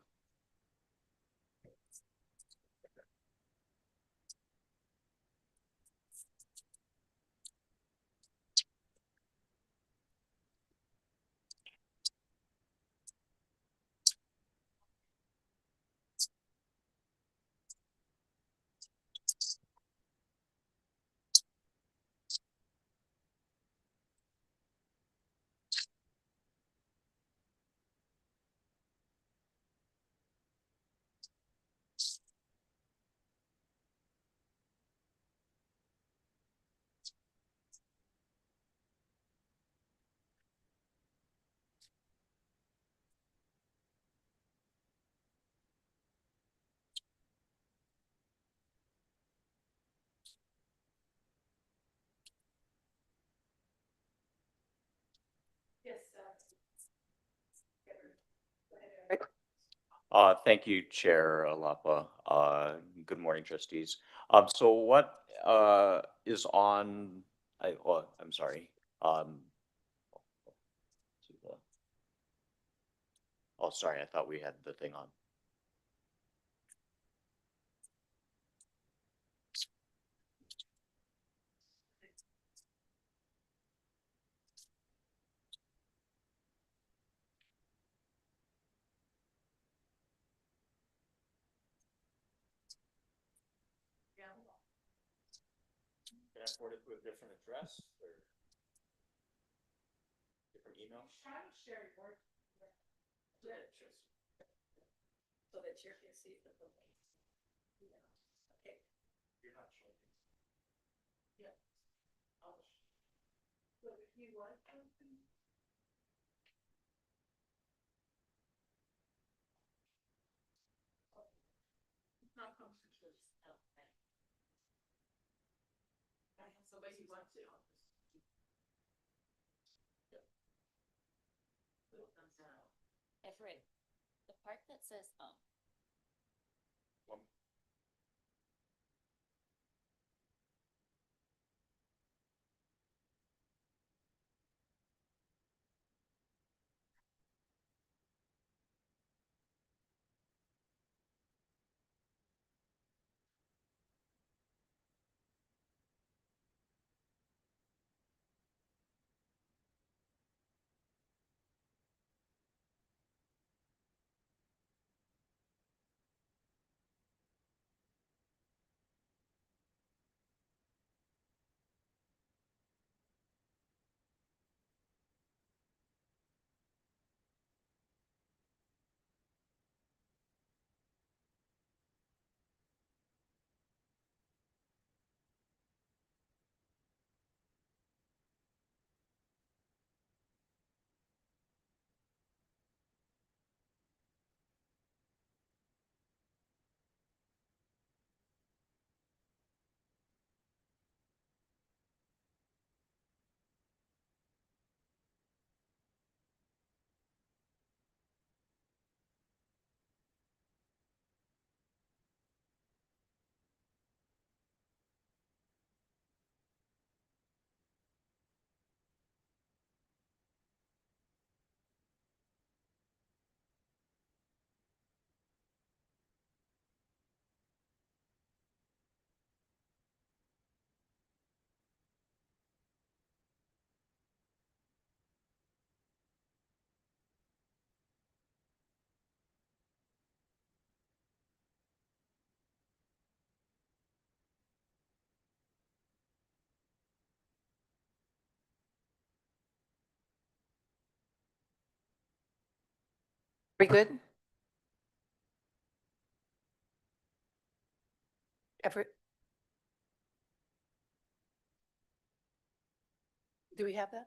Thank you, Chair Lapa. Good morning, trustees. So what, is on, I'm sorry. Oh, sorry, I thought we had the thing on. Can I forward it to a different address or different email? Try to share your. So that you can see the. Okay. You're not showing. Yeah. So if you want something. I have somebody who wants it on this. Everett, the part that says, We good? Everett? Do we have that?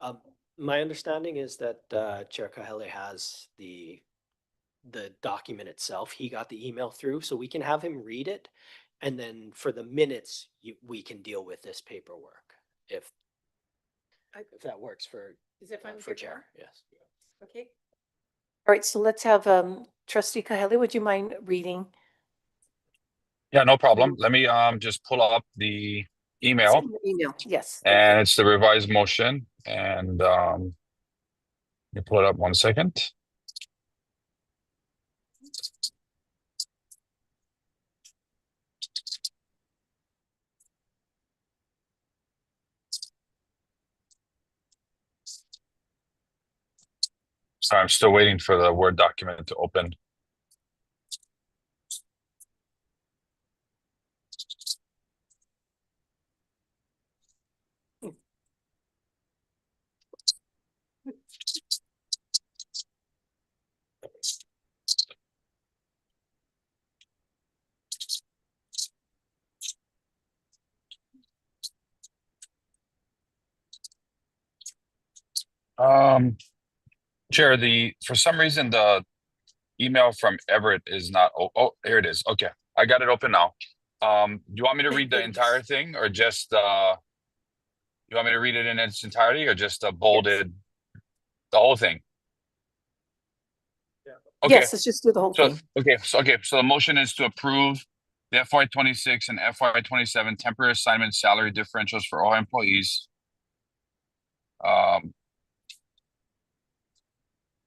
Oh, my understanding is that Chair Kahele has the document itself. He got the email through, so we can have him read it. And then for the minutes, we can deal with this paperwork if that works for Is that fine with for your Chair, board? yes. Okay. All right, so let's have Trustee Kahele, would you mind reading? Yeah, no problem. Let me just pull up the email, Send the email, yes. and it's the revised motion. And let me pull it up 1 second. Sorry, I'm still waiting for the Word document to open. Chair, for some reason the email from Everett is not. Oh, here it is. Okay, I got it open now. Do you want me to read the entire thing, or just you want me to read it in its entirety, or just bolded the whole thing? Okay. Yes, let's just do the whole thing. So the motion is to approve the FY26 and FY27 temporary assignment salary differentials for all employees.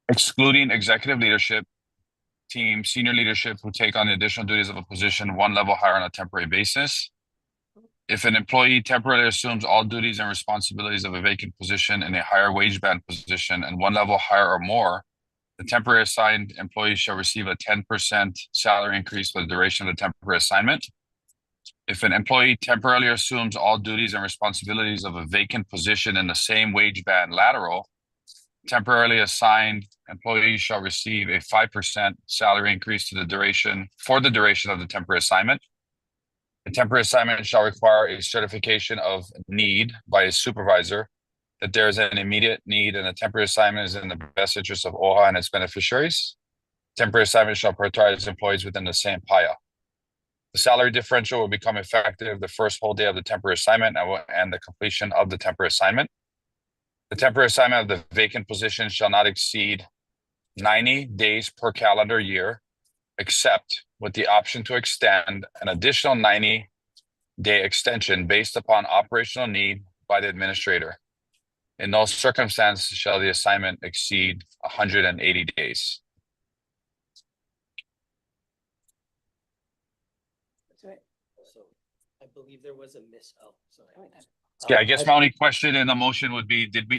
Excluding executive leadership team, senior leadership who take on the additional duties of a position one level higher on a temporary basis. If an employee temporarily assumes all duties and responsibilities of a vacant position in a higher wage band position and one level higher or more, the temporary assigned employee shall receive a 10% salary increase for the duration of the temporary assignment. If an employee temporarily assumes all duties and responsibilities of a vacant position in the same wage band lateral, temporarily assigned employees shall receive a 5% salary increase for the duration of the temporary assignment. The temporary assignment shall require a certification of need by a supervisor that there is an immediate need and the temporary assignment is in the best interest of OHA and its beneficiaries. Temporary assignment shall prioritize employees within the same PIA. The salary differential will become effective the first whole day of the temporary assignment and the completion of the temporary assignment. The temporary assignment of the vacant position shall not exceed 90 days per calendar year, except with the option to extend an additional 90-day extension based upon operational need by the administrator. In no circumstance shall the assignment exceed 180 days. So I believe there was a sorry. Yeah, I guess my only question in the motion would be, did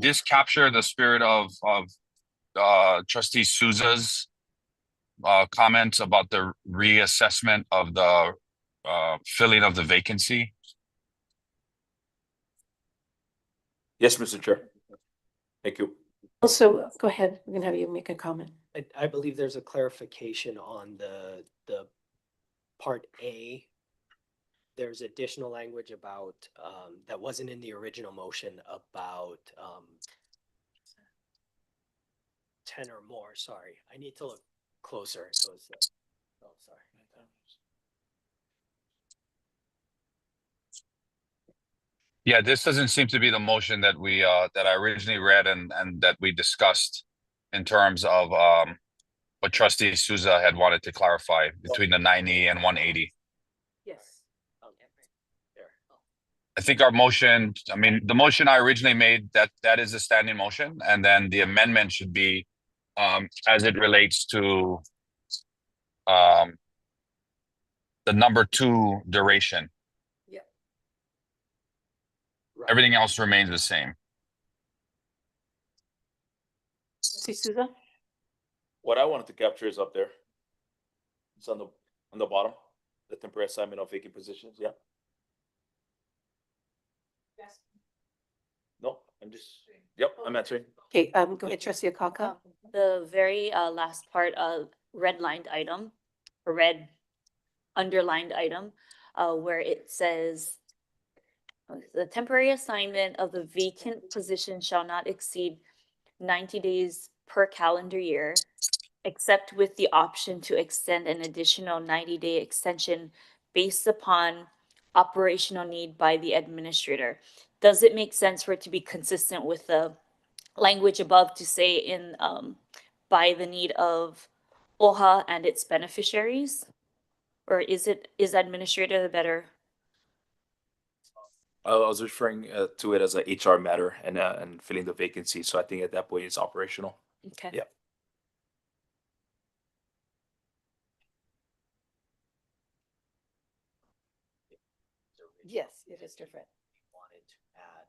this capture the spirit of Trustee Souza's comments about the reassessment of the filling of the vacancy? Yes, Mr. Chair. Thank you. Also, go ahead, we're gonna have you make a comment. I believe there's a clarification on the part A. There's additional language about that wasn't in the original motion about 10 or more. Sorry, I need to look closer. It was, oh, sorry. Yeah, this doesn't seem to be the motion that we that I originally read and that we discussed in terms of what Trustee Souza had wanted to clarify between the 90 and 180. Yes. I think our motion, I mean, the motion I originally made, that is a standing motion, and then the amendment should be as it relates to the number 2 duration. Yeah. Everything else remains the same. See, Souza? What I wanted to capture is up there. It's on the bottom, the temporary assignment of vacant positions, yeah. Yes. No, yep, I'm answering. Okay, go ahead, Trustee Akaka. The very last part of redlined item, or red underlined item, where it says The temporary assignment of the vacant position shall not exceed 90 days per calendar year, except with the option to extend an additional 90-day extension based upon operational need by the administrator. Does it make sense for it to be consistent with the language above to say in, by the need of OHA and its beneficiaries? Or is administrator the better? I was referring to it as a HR matter and filling the vacancy. So I think at that point it's operational. Okay. Yeah. Yes, it is different Wanted to add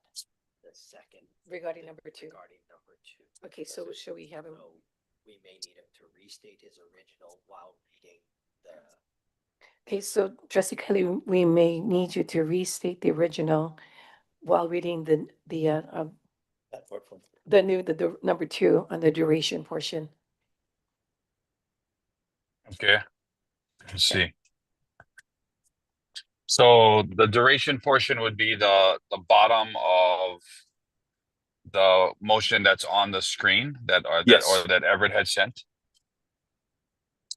the second. regarding number two. Regarding number two. Okay, so shall we have him? So we may need him to restate his original while reading the. Okay, so trustee Kelly, we may need you to restate the original while reading That part from the number two on the duration portion. Okay, let's see. So the duration portion would be the bottom of the motion that's on the screen that Yes. that Everett had sent.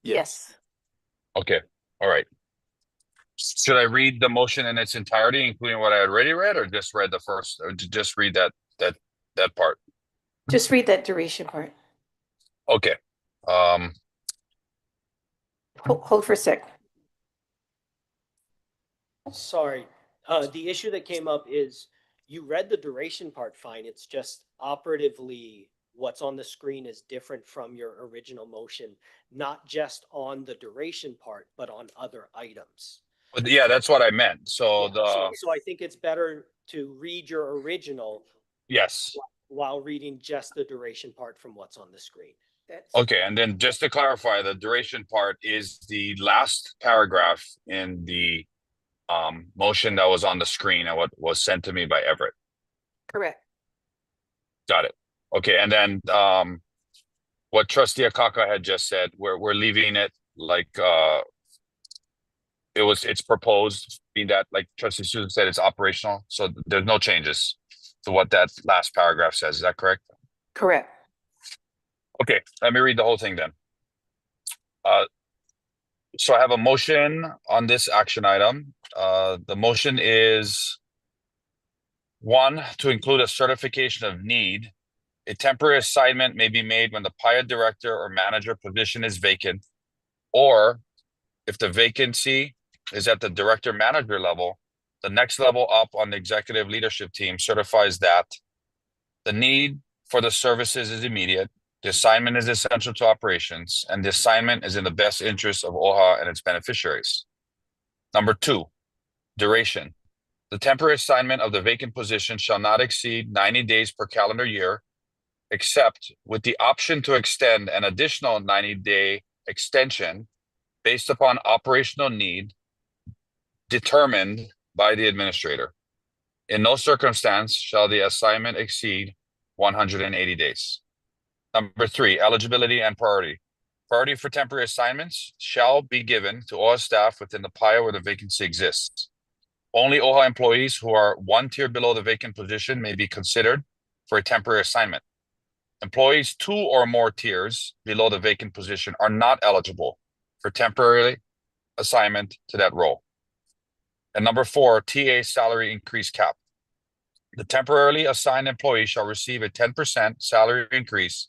Yes. Okay, all right. Should I read the motion in its entirety, including what I had already read, or just read the first, or just read that part? Just read that duration part. Okay. Hold for a sec. Sorry, the issue that came up is you read the duration part fine. It's just operatively what's on the screen is different from your original motion, not just on the duration part, but on other items. But yeah, that's what I meant. So So I think it's better to read your original yes. while reading just the duration part from what's on the screen. Okay, and then just to clarify, the duration part is the last paragraph in the motion that was on the screen and what was sent to me by Everett. Correct. Got it. Okay, and then what Trustee Akaka had just said, we're leaving it like it's proposed, being that, like Trustee Susan said, it's operational, so there's no changes to what that last paragraph says. Is that correct? Correct. Okay, let me read the whole thing then. So I have a motion on this action item. The motion is 1, to include a certification of need. A temporary assignment may be made when the PIA director or manager position is vacant, or if the vacancy is at the director manager level, the next level up on the executive leadership team certifies that the need for the services is immediate, the assignment is essential to operations, and the assignment is in the best interest of OHA and its beneficiaries. Number 2, duration. The temporary assignment of the vacant position shall not exceed 90 days per calendar year, except with the option to extend an additional 90-day extension based upon operational need determined by the administrator. In no circumstance shall the assignment exceed 180 days. Number 3, eligibility and priority. Priority for temporary assignments shall be given to OHA staff within the PIA where the vacancy exists. Only OHA employees who are 1 tier below the vacant position may be considered for a temporary assignment. Employees 2 or more tiers below the vacant position are not eligible for temporary assignment to that role. And number 4, TA salary increase cap. The temporarily assigned employee shall receive a 10% salary increase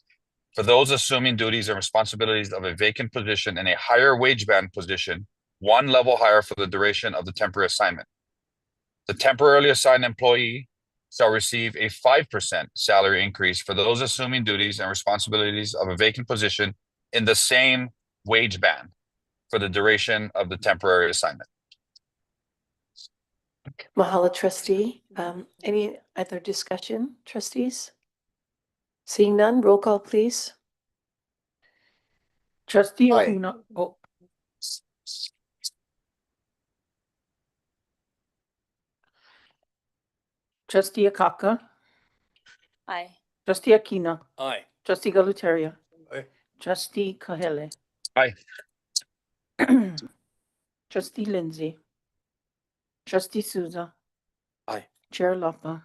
for those assuming duties and responsibilities of a vacant position in a higher wage band position, 1 level higher for the duration of the temporary assignment. The temporarily assigned employee shall receive a 5% salary increase for those assuming duties and responsibilities of a vacant position in the same wage band for the duration of the temporary assignment. Mahalo, trustee. Any other discussion, trustees? Seeing none, roll call, please. Trustee Aye. Aquino. Oh. Trustee Akaka. Aye. Trustee Aquino. Aye. Trustee Galutaria. Aye. Trustee Kahele. Aye. Trustee Lindsay. Trustee Souza. Aye. Chair Lapa.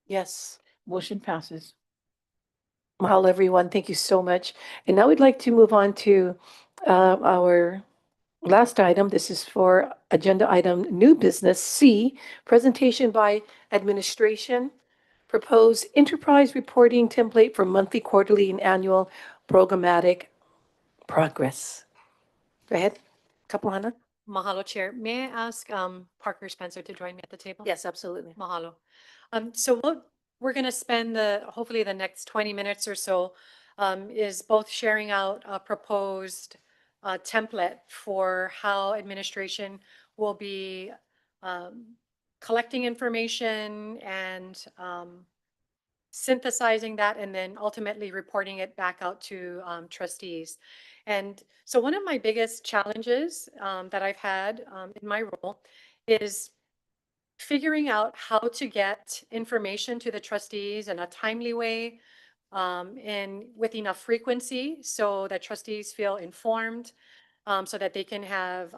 Yes. Motion passes. Mahalo, everyone. Thank you so much. And now we'd like to move on to our last item. This is for agenda item new business C, presentation by administration, proposed enterprise reporting template for monthly, quarterly, and annual programmatic progress. Go ahead, Kapuana. Mahalo, Chair. May I ask Parker Spencer to join me at the table? Yes, absolutely. Mahalo. So what we're going to spend hopefully the next 20 minutes or so is both sharing out a proposed template for how administration will be collecting information and synthesizing that and then ultimately reporting it back out to trustees. And so one of my biggest challenges that I've had in my role is figuring out how to get information to the trustees in a timely way and with enough frequency so that trustees feel informed, so that they can have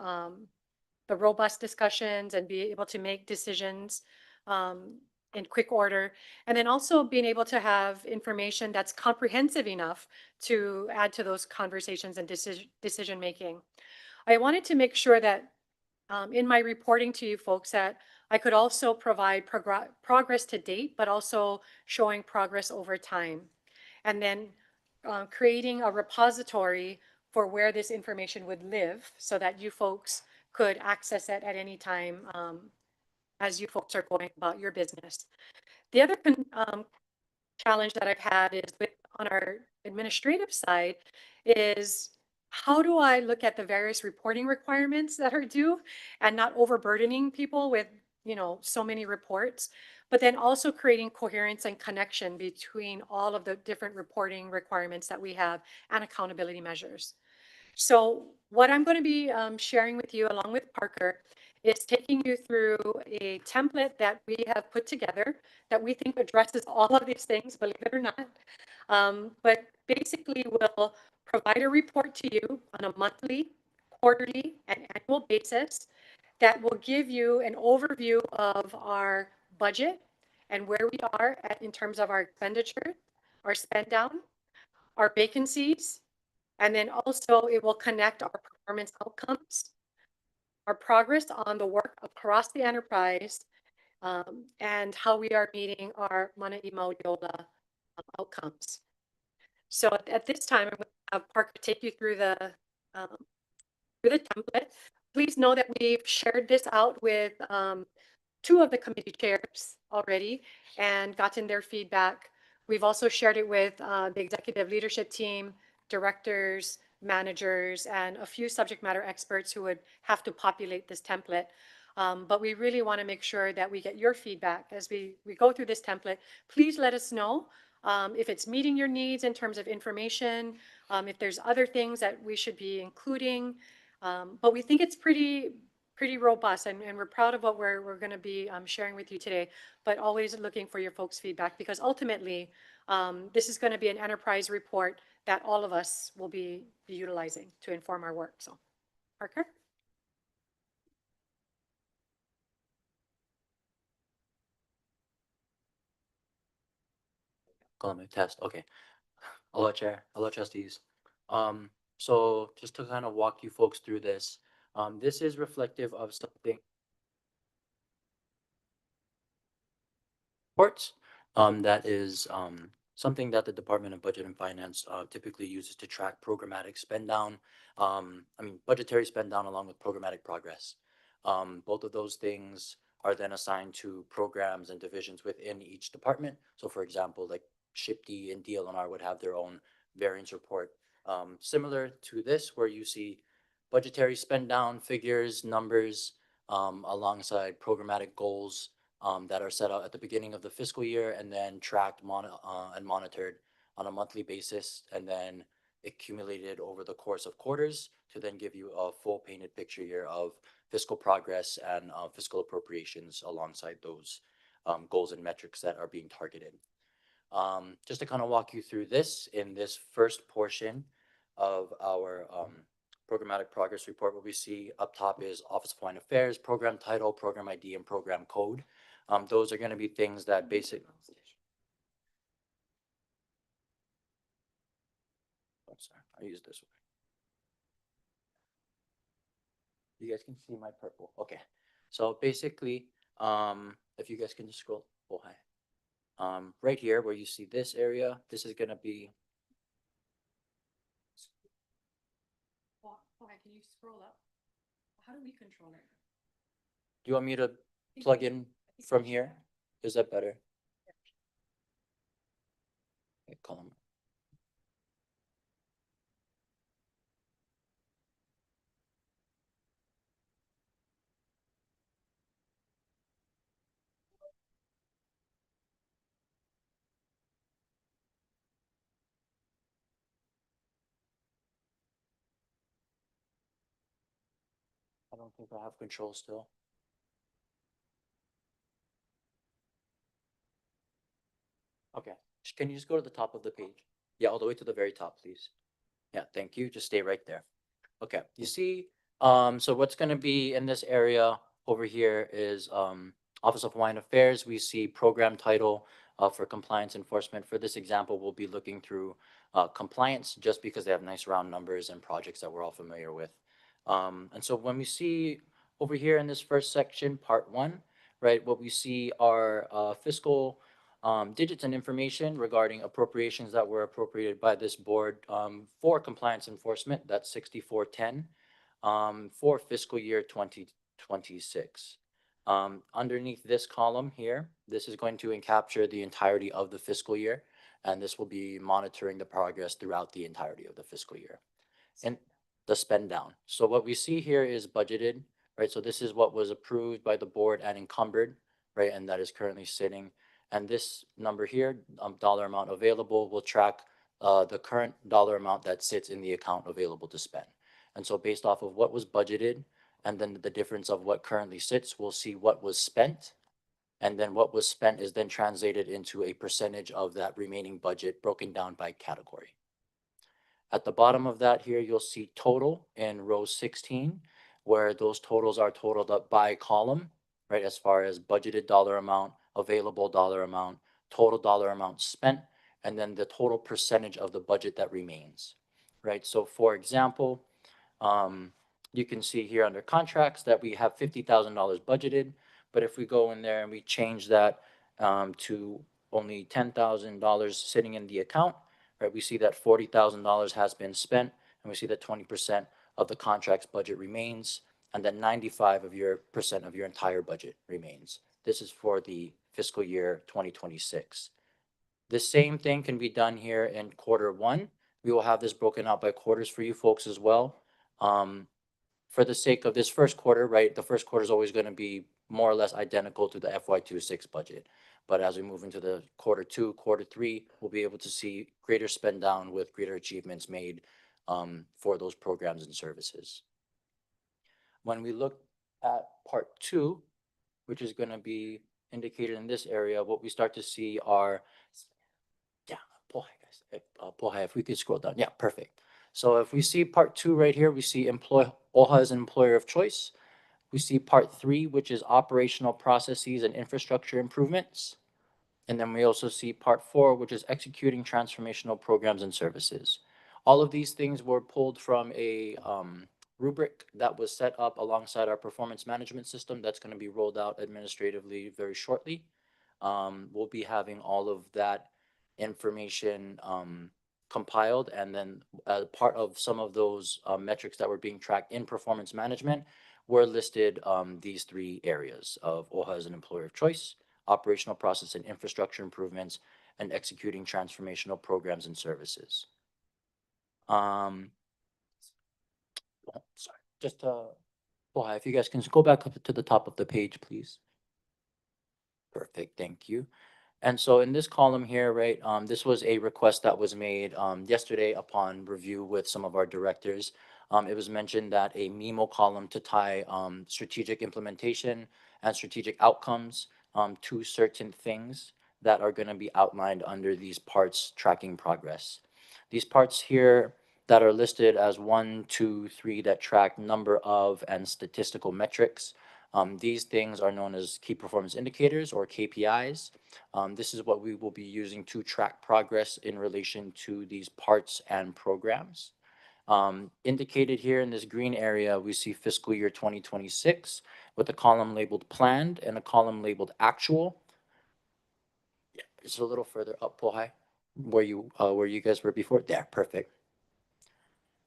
the robust discussions and be able to make decisions in quick order. And then also being able to have information that's comprehensive enough to add to those conversations and decision making. I wanted to make sure that in my reporting to you folks that I could also provide progress to date, but also showing progress over time. And then creating a repository for where this information would live so that you folks could access it at any time as you folks are going about your business. The other challenge that I've had is on our administrative side is how do I look at the various reporting requirements that are due and not overburdening people with, so many reports, but then also creating coherence and connection between all of the different reporting requirements that we have and accountability measures. So what I'm going to be sharing with you along with Parker is taking you through a template that we have put together that we think addresses all of these things, believe it or not. But basically will provide a report to you on a monthly, quarterly, and annual basis that will give you an overview of our budget and where we are in terms of our expenditure, our spend down, our vacancies, and then also it will connect our performance outcomes, our progress on the work across the enterprise, and how we are meeting our Mana'i Mauliola outcomes. So at this time, I'm going to have Parker take you through the template. Please know that we've shared this out with two of the committee chairs already and gotten their feedback. We've also shared it with the executive leadership team, directors, managers, and a few subject matter experts who would have to populate this template. But we really want to make sure that we get your feedback as we go through this template. Please let us know if it's meeting your needs in terms of information, if there's other things that we should be including. But we think it's pretty robust, and we're proud of what we're going to be sharing with you today, but always looking for your folks' feedback because ultimately this is going to be an enterprise report that all of us will be utilizing to inform our work. So, Parker? Calling my test. Okay. Hello, Chair. Hello, trustees. So just to kind of walk you folks through this, this is reflective of something reports. That is something that the Department of Budget and Finance typically uses to track programmatic spend down. Budgetary spend down along with programmatic progress. Both of those things are then assigned to programs and divisions within each department. So for example, like SHIPD and DLNR would have their own variance report. Similar to this, where you see budgetary spend down figures, numbers, alongside programmatic goals that are set out at the beginning of the fiscal year and then tracked and monitored on a monthly basis and then accumulated over the course of quarters to then give you a full painted picture here of fiscal progress and fiscal appropriations alongside those goals and metrics that are being targeted. Just to kind of walk you through this in this first portion of our programmatic progress report, what we see up top is Office of Foreign Affairs, program title, program ID, and program code. Those are gonna be things that I'm sorry, I use this one. You guys can see my purple. Okay. So basically, if you guys can just scroll, oh hi. Right here where you see this area, this is gonna be, Can you scroll up? How do we control it? do you want me to plug in from here? Is that better? Okay, column. I don't think I have control still. Okay, can you just go to the top of the page? Yeah, all the way to the very top, please. Yeah, thank you. Just stay right there. Okay, you see, so what's gonna be in this area over here is Office of Hawaiian Affairs. We see program title for compliance enforcement. For this example, we'll be looking through compliance just because they have nice round numbers and projects that we're all familiar with. And so when we see over here in this first section, part 1, right, what we see are fiscal digits and information regarding appropriations that were appropriated by this board for compliance enforcement. That's 6410 for fiscal year 2026. Underneath this column here, this is going to capture the entirety of the fiscal year, and this will be monitoring the progress throughout the entirety of the fiscal year. And the spend down. So what we see here is budgeted, right? So this is what was approved by the board and encumbered, right? And that is currently sitting. And this number here, dollar amount available, will track the current dollar amount that sits in the account available to spend. And so based off of what was budgeted and then the difference of what currently sits, we'll see what was spent. And then what was spent is then translated into a percentage of that remaining budget broken down by category. At the bottom of that here, you'll see total in row 16, where those totals are totaled up by column, right? As far as budgeted dollar amount, available dollar amount, total dollar amount spent, and then the total percentage of the budget that remains, right? So for example, you can see here under contracts that we have $50,000 budgeted, but if we go in there and we change that to only $10,000 sitting in the account, right, we see that $40,000 has been spent, and we see that 20% of the contract's budget remains, and then 95% of your entire budget remains. This is for the fiscal year 2026. The same thing can be done here in quarter 1. We will have this broken out by quarters for you folks as well. For the sake of this first quarter, right, the first quarter is always going to be more or less identical to the FY26 budget. But as we move into the quarter 2, quarter 3, we'll be able to see greater spend down with greater achievements made for those programs and services. When we look at part 2, which is going to be indicated in this area, what we start to see are, yeah, Pohai, if we could scroll down. Yeah, perfect. So if we see part 2 right here, we see OHA as an employer of choice. We see part 3, which is operational processes and infrastructure improvements. And then we also see part 4, which is executing transformational programs and services. All of these things were pulled from a rubric that was set up alongside our performance management system that's going to be rolled out administratively very shortly. We'll be having all of that information compiled, and then as part of some of those metrics that were being tracked in performance management were listed these 3 areas of OHA as an employer of choice, operational process and infrastructure improvements, and executing transformational programs and services. Sorry, just Pohai, if you guys can go back up to the top of the page, please. Perfect, thank you. And so in this column here, right, this was a request that was made yesterday upon review with some of our directors. It was mentioned that a memo column to tie strategic implementation and strategic outcomes to certain things that are going to be outlined under these parts tracking progress. These parts here that are listed as 1, 2, 3 that track number of and statistical metrics. These things are known as key performance indicators or KPIs. This is what we will be using to track progress in relation to these parts and programs. Indicated here in this green area, we see fiscal year 2026 with a column labeled planned and a column labeled actual. Yeah, it's a little further up, Pohai, where you guys were before. There, perfect.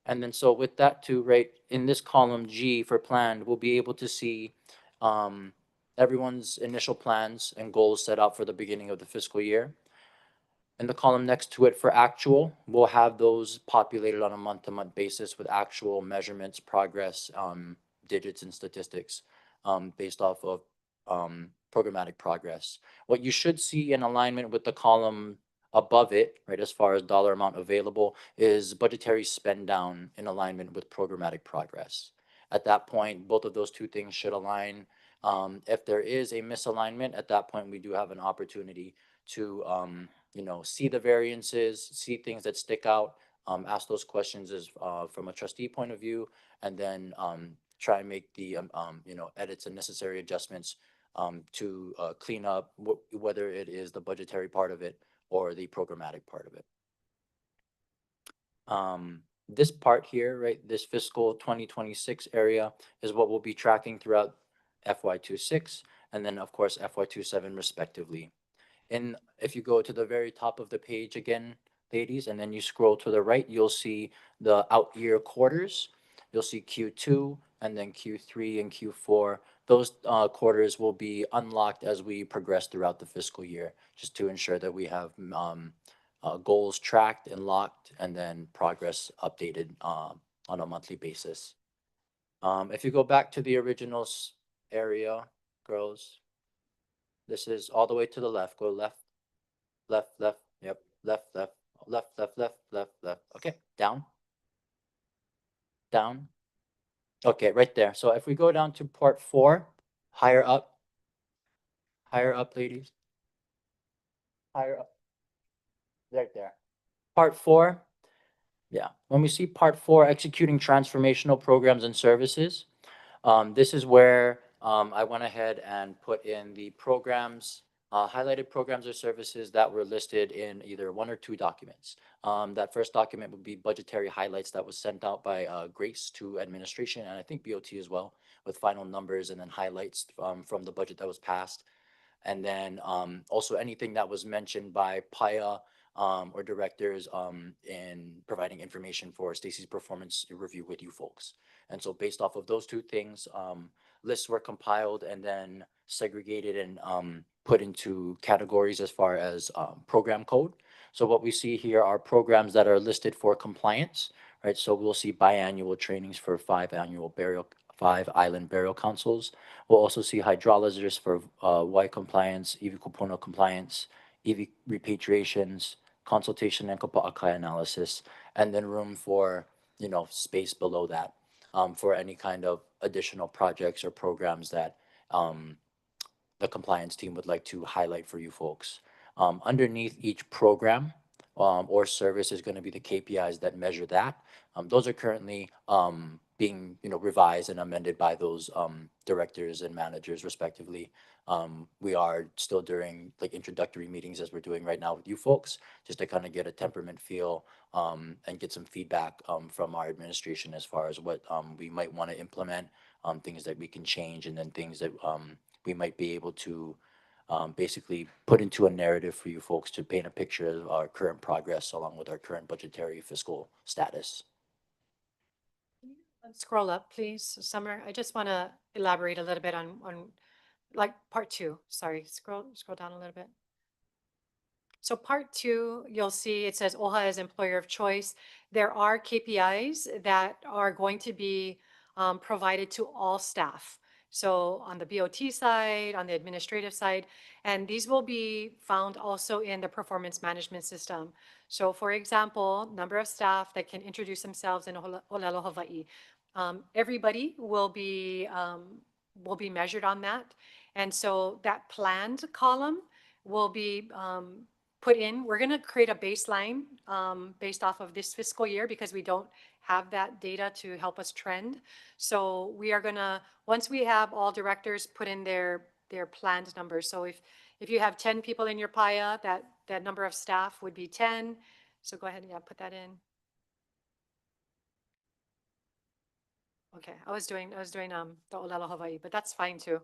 And then so with that too, right, in this column G for planned, we'll be able to see everyone's initial plans and goals set out for the beginning of the fiscal year. In the column next to it for actual, we'll have those populated on a month-to-month basis with actual measurements, progress, digits and statistics based off of programmatic progress. What you should see in alignment with the column above it, right, as far as dollar amount available, is budgetary spend down in alignment with programmatic progress. At that point, both of those two things should align. If there is a misalignment, at that point, we do have an opportunity to see the variances, see things that stick out, ask those questions as from a trustee point of view, and then try and make the edits and necessary adjustments to clean up whether it is the budgetary part of it or the programmatic part of it. This part here, right, this fiscal 2026 area is what we'll be tracking throughout FY26 and then of course FY27 respectively. And if you go to the very top of the page again, ladies, and then you scroll to the right, you'll see the out year quarters. You'll see Q2 and then Q3 and Q4. Those quarters will be unlocked as we progress throughout the fiscal year, just to ensure that we have goals tracked and locked and then progress updated on a monthly basis. If you go back to the originals area, girls, this is all the way to the left. Go left, left, left. Yep, left, left, left, left, left, left, left. Okay, down, down. Okay, right there. So if we go down to part 4, higher up, ladies. Higher up. Right there. Part 4. Yeah. When we see part 4, executing transformational programs and services, this is where I went ahead and put in the programs, highlighted programs or services that were listed in either 1 or 2 documents. That first document would be budgetary highlights that was sent out by Grace to administration and I think BOT as well, with final numbers and then highlights from the budget that was passed. And then also anything that was mentioned by PAIA or directors in providing information for Stacy's performance review with you folks. And so based off of those 2 things, lists were compiled and then segregated and put into categories as far as program code. So what we see here are programs that are listed for compliance, right? So we'll see biannual trainings for 5 island burial councils. We'll also see hydrolyzers for Y compliance, EV Kupono compliance, EV repatriations, consultation and kapa'akai analysis, and then room for, space below that for any kind of additional projects or programs that the compliance team would like to highlight for you folks. Underneath each program or service is going to be the KPIs that measure that. Those are currently being revised and amended by those directors and managers respectively. We are still during like introductory meetings as we're doing right now with you folks, just to kind of get a temperament feel and get some feedback from our administration as far as what we might want to implement, things that we can change, and then things that we might be able to basically put into a narrative for you folks to paint a picture of our current progress along with our current budgetary fiscal status. Scroll up, please, Summer. I just want to elaborate a little bit on like part 2. Sorry, scroll down a little bit. So part 2, you'll see it says OHA as employer of choice. There are KPIs that are going to be provided to all staff. So on the BOT side, on the administrative side, and these will be found also in the performance management system. So for example, number of staff that can introduce themselves in Olelo, Hawaii. Everybody will be measured on that. And so that planned column will be put in. We're going to create a baseline based off of this fiscal year because we don't have that data to help us trend. So we are gonna, once we have all directors put in their planned numbers. So if you have 10 people in your PIA, that number of staff would be 10. So go ahead and yeah, put that in. Okay, I was doing the Olelo Hawaii, but that's fine too.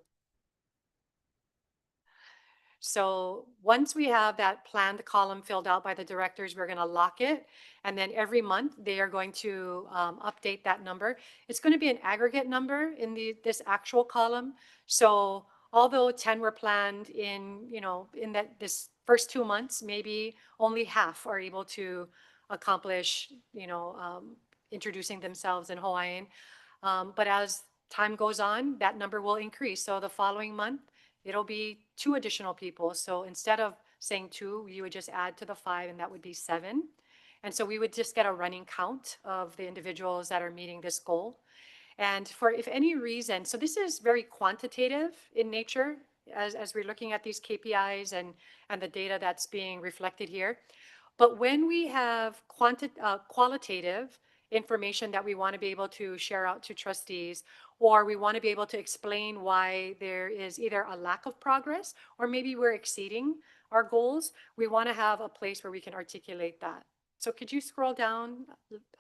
So once we have that planned column filled out by the directors, we're going to lock it. And then every month they are going to update that number. It's going to be an aggregate number in this actual column. So although 10 were planned in, in this first 2 months, maybe only half are able to accomplish, introducing themselves in Hawaiian. But as time goes on, that number will increase. So the following month, it'll be 2 additional people. So instead of saying 2, you would just add to the 5, and that would be 7. And so we would just get a running count of the individuals that are meeting this goal. And for if any reason, so this is very quantitative in nature as we're looking at these KPIs and the data that's being reflected here. But when we have qualitative information that we want to be able to share out to trustees, or we want to be able to explain why there is either a lack of progress or maybe we're exceeding our goals, we want to have a place where we can articulate that. So could you scroll down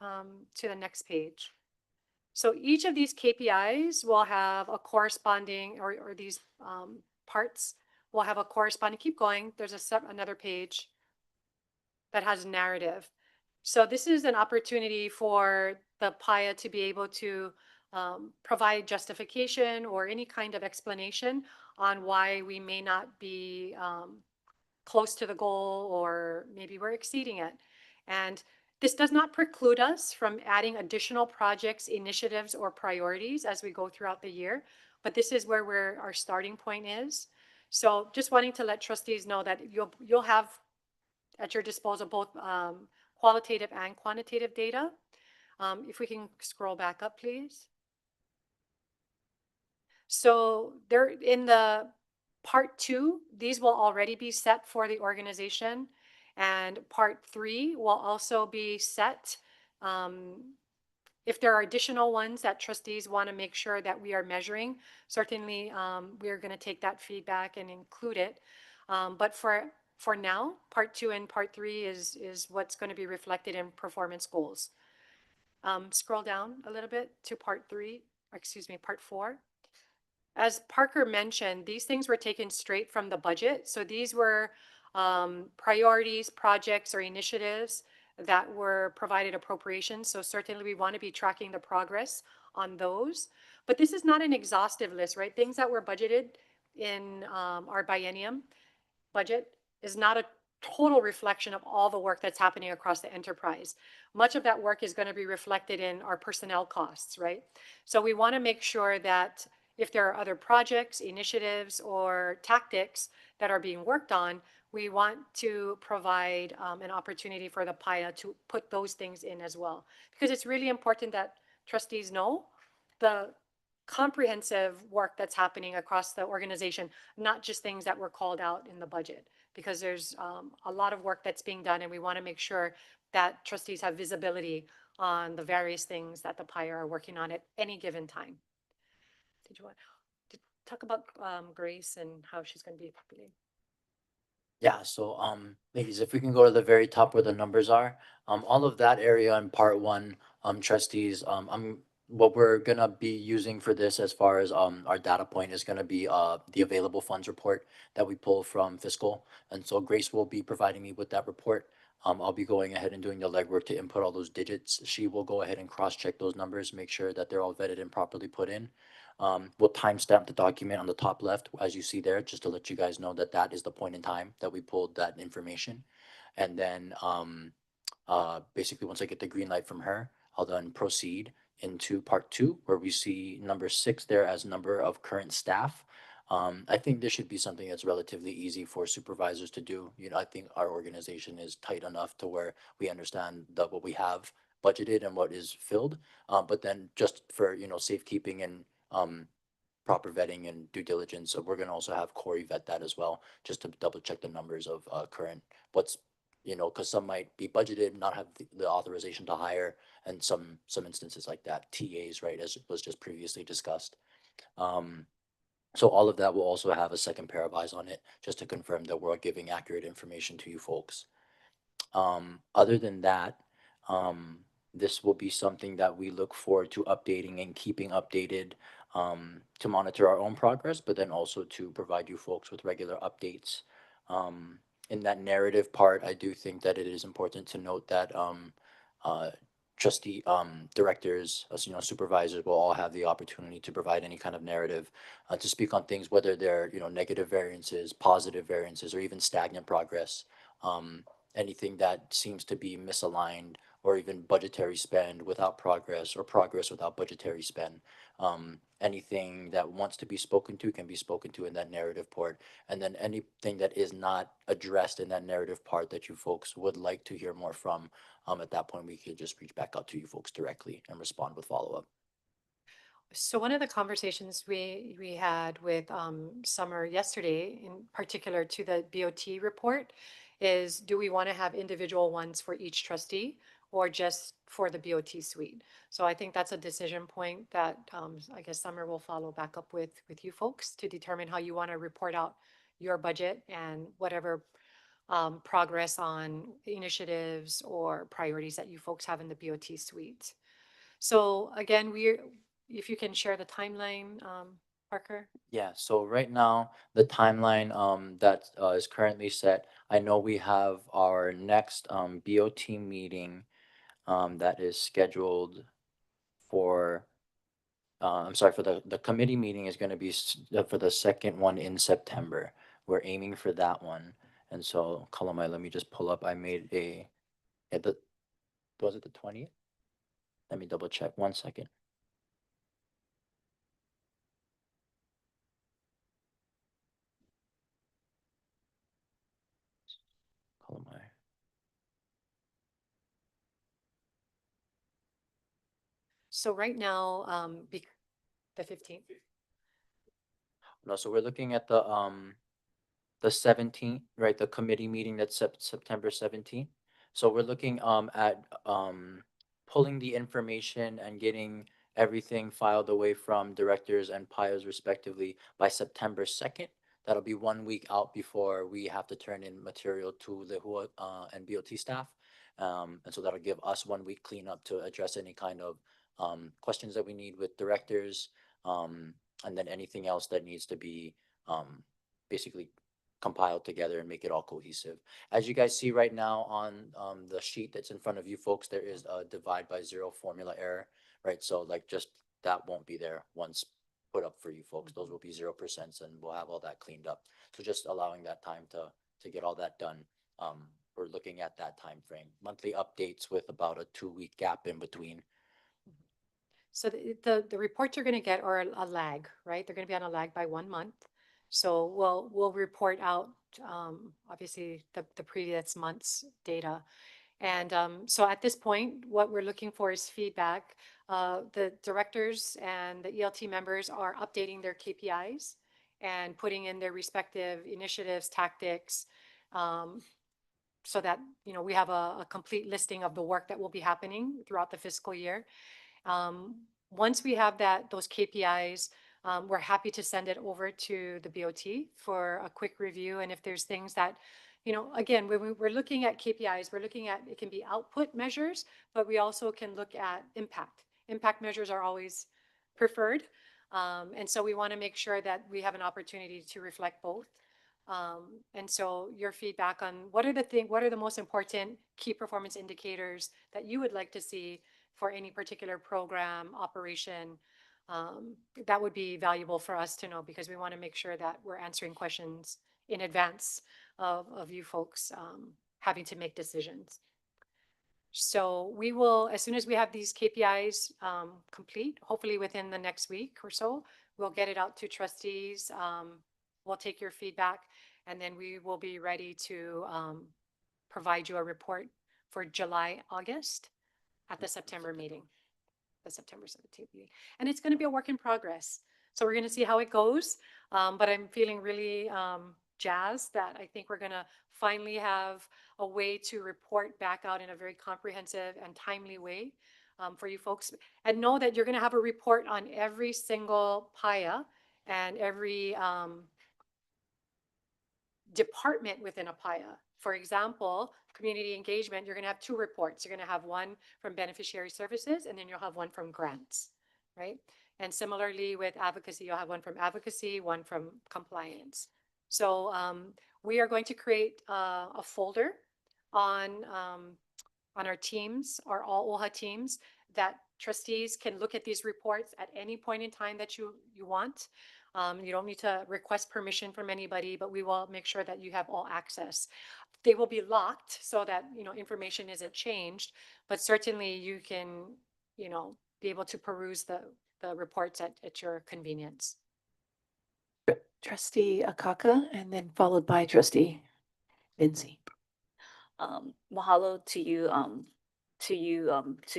to the next page? So each of these KPIs will have a corresponding, or these parts will have a corresponding, keep going, there's another page that has narrative. So this is an opportunity for the PIA to be able to provide justification or any kind of explanation on why we may not be close to the goal, or maybe we're exceeding it. And this does not preclude us from adding additional projects, initiatives, or priorities as we go throughout the year, but this is where our starting point is. So just wanting to let trustees know that you'll have at your disposal both qualitative and quantitative data. If we can scroll back up, please. So there in the part 2, these will already be set for the organization, and part 3 will also be set. If there are additional ones that trustees want to make sure that we are measuring, certainly we are going to take that feedback and include it. But for now, part 2 and part 3 is what's going to be reflected in performance goals. Scroll down a little bit to part 4. As Parker mentioned, these things were taken straight from the budget. So these were priorities, projects, or initiatives that were provided appropriations. So certainly we want to be tracking the progress on those. But this is not an exhaustive list, right? Things that were budgeted in our biennium budget is not a total reflection of all the work that's happening across the enterprise. Much of that work is going to be reflected in our personnel costs, right? So we want to make sure that if there are other projects, initiatives, or tactics that are being worked on, we want to provide an opportunity for the PIA to put those things in as well. Because it's really important that trustees know the comprehensive work that's happening across the organization, not just things that were called out in the budget, because there's a lot of work that's being done, and we want to make sure that trustees have visibility on the various things that the PIA are working on at any given time. Did you want to talk about Grace and how she's going to be populating? Yeah, so ladies, if we can go to the very top where the numbers are, all of that area in part 1, trustees, what we're gonna be using for this as far as our data point is gonna be the available funds report that we pull from fiscal. And so Grace will be providing me with that report. I'll be going ahead and doing the legwork to input all those digits. She will go ahead and cross-check those numbers, make sure that they're all vetted and properly put in. We'll timestamp the document on the top left, as you see there, just to let you guys know that that is the point in time that we pulled that information. And then basically, once I get the green light from her, I'll then proceed into part 2, where we see number 6 there as number of current staff. I think this should be something that's relatively easy for supervisors to do. I think our organization is tight enough to where we understand that what we have budgeted and what is filled. But then just for, safekeeping and proper vetting and due diligence, we're going to also have Corey vet that as well, just to double check the numbers of current, what's you know, because some might be budgeted, not have the authorization to hire, and some instances like that, TAs, right, as was just previously discussed. So all of that will also have a second pair of eyes on it, just to confirm that we're giving accurate information to you folks. Other than that, this will be something that we look forward to updating and keeping updated, to monitor our own progress, but then also to provide you folks with regular updates. In that narrative part, I do think that it is important to note that uh, trustee directors, you know, supervisors will all have the opportunity to provide any kind of narrative, to speak on things, whether they're, you know, negative variances, positive variances, or even stagnant progress. Anything that seems to be misaligned, or even budgetary spend without progress, or progress without budgetary spend. Anything that wants to be spoken to can be spoken to in that narrative part. And then anything that is not addressed in that narrative part that you folks would like to hear more from, at that point, we could just reach back out to you folks directly and respond with follow-up. So one of the conversations we had with Summer yesterday, in particular to the BOT report, is do we want to have individual ones for each trustee or just for the BOT suite? So I think that's a decision point that I guess Summer will follow back up with you folks to determine how you want to report out your budget and whatever progress on initiatives or priorities that you folks have in the BOT suite. So again, if you can share the timeline, Parker. Yeah, so right now, the timeline that is currently set, I know we have our next BOT meeting that is scheduled for, I'm sorry, for the committee meeting is going to be for the second one in September. We're aiming for that one. And so, Kalamai, let me just pull up. I made was it the 20th? Let me double check 1 second. Kalamai. So right now, the 15th. No, so we're looking at the 17th, right? The committee meeting that's September 17th. So we're looking at pulling the information and getting everything filed away from directors and PIOs respectively by September 2nd. That'll be 1 week out before we have to turn in material to the HUA and BOT staff. And so that'll give us 1 week cleanup to address any kind of questions that we need with directors, and then anything else that needs to be basically compiled together and make it all cohesive. As you guys see right now on the sheet that's in front of you folks, there is a divide by zero formula error, right? So like just that won't be there once put up for you folks. Those will be 0%, and we'll have all that cleaned up. So just allowing that time to get all that done. We're looking at that time frame. Monthly updates with about a 2 week gap in between. So the reports you're going to get are a lag, right? They're going to be on a lag by 1 month. So we'll report out obviously the previous month's data. And so at this point, what we're looking for is feedback. The directors and the ELT members are updating their KPIs and putting in their respective initiatives, tactics, so that, you know, we have a complete listing of the work that will be happening throughout the fiscal year. Once we have those KPIs, we're happy to send it over to the BOT for a quick review. And if there's things that, you know, again, when we're looking at KPIs, we're looking at, it can be output measures, but we also can look at impact. Impact measures are always preferred. And so we want to make sure that we have an opportunity to reflect both. And so your feedback on what are the most important key performance indicators that you would like to see for any particular program operation, that would be valuable for us to know, because we want to make sure that we're answering questions in advance of you folks having to make decisions. So we will, as soon as we have these KPIs complete, hopefully within the next week or so, we'll get it out to trustees. We'll take your feedback, and then we will be ready to provide you a report for July, August at the September meeting, the September 17th meeting. And it's going to be a work in progress. So we're going to see how it goes. But I'm feeling really jazzed that I think we're gonna finally have a way to report back out in a very comprehensive and timely way for you folks. And know that you're gonna have a report on every single PIA and every department within a PIA. For example, community engagement, you're gonna have two reports. You're gonna have one from beneficiary services, and then you'll have one from grants, right? And similarly with advocacy, you'll have one from advocacy, one from compliance. So we are going to create a folder on our teams, our all OHA teams, that trustees can look at these reports at any point in time that you want. You don't need to request permission from anybody, but we will make sure that you have all access. They will be locked so that, information isn't changed, but certainly you can, be able to peruse the reports at your convenience. Trustee Akaka, and then followed by Trustee Lindsay. Mahalo to you, to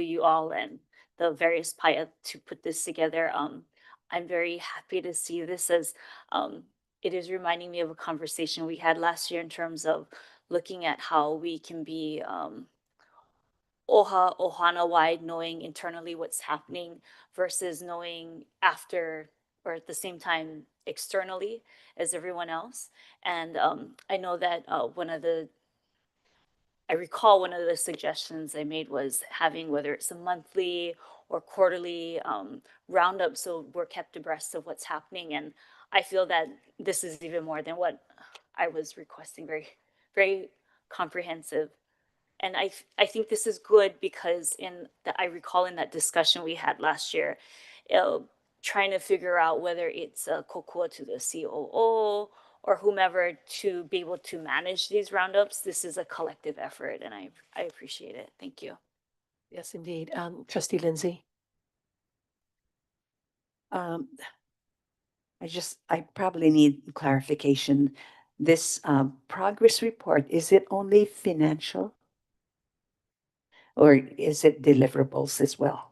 you all and the various PIA to put this together. I'm very happy to see this as it is reminding me of a conversation we had last year in terms of looking at how we can be OHA, OHANA wide, knowing internally what's happening versus knowing after or at the same time externally as everyone else. And I know that I recall one of the suggestions I made was having whether it's a monthly or quarterly roundup so we're kept abreast of what's happening. And I feel that this is even more than what I was requesting, very, very comprehensive. And I think this is good because I recall in that discussion we had last year, trying to figure out whether it's a kokua to the COO or whomever to be able to manage these roundups. This is a collective effort, and I appreciate it. Thank you. Yes, indeed. Trustee Lindsay. I probably need clarification. This progress report, is it only financial? Or is it deliverables as well?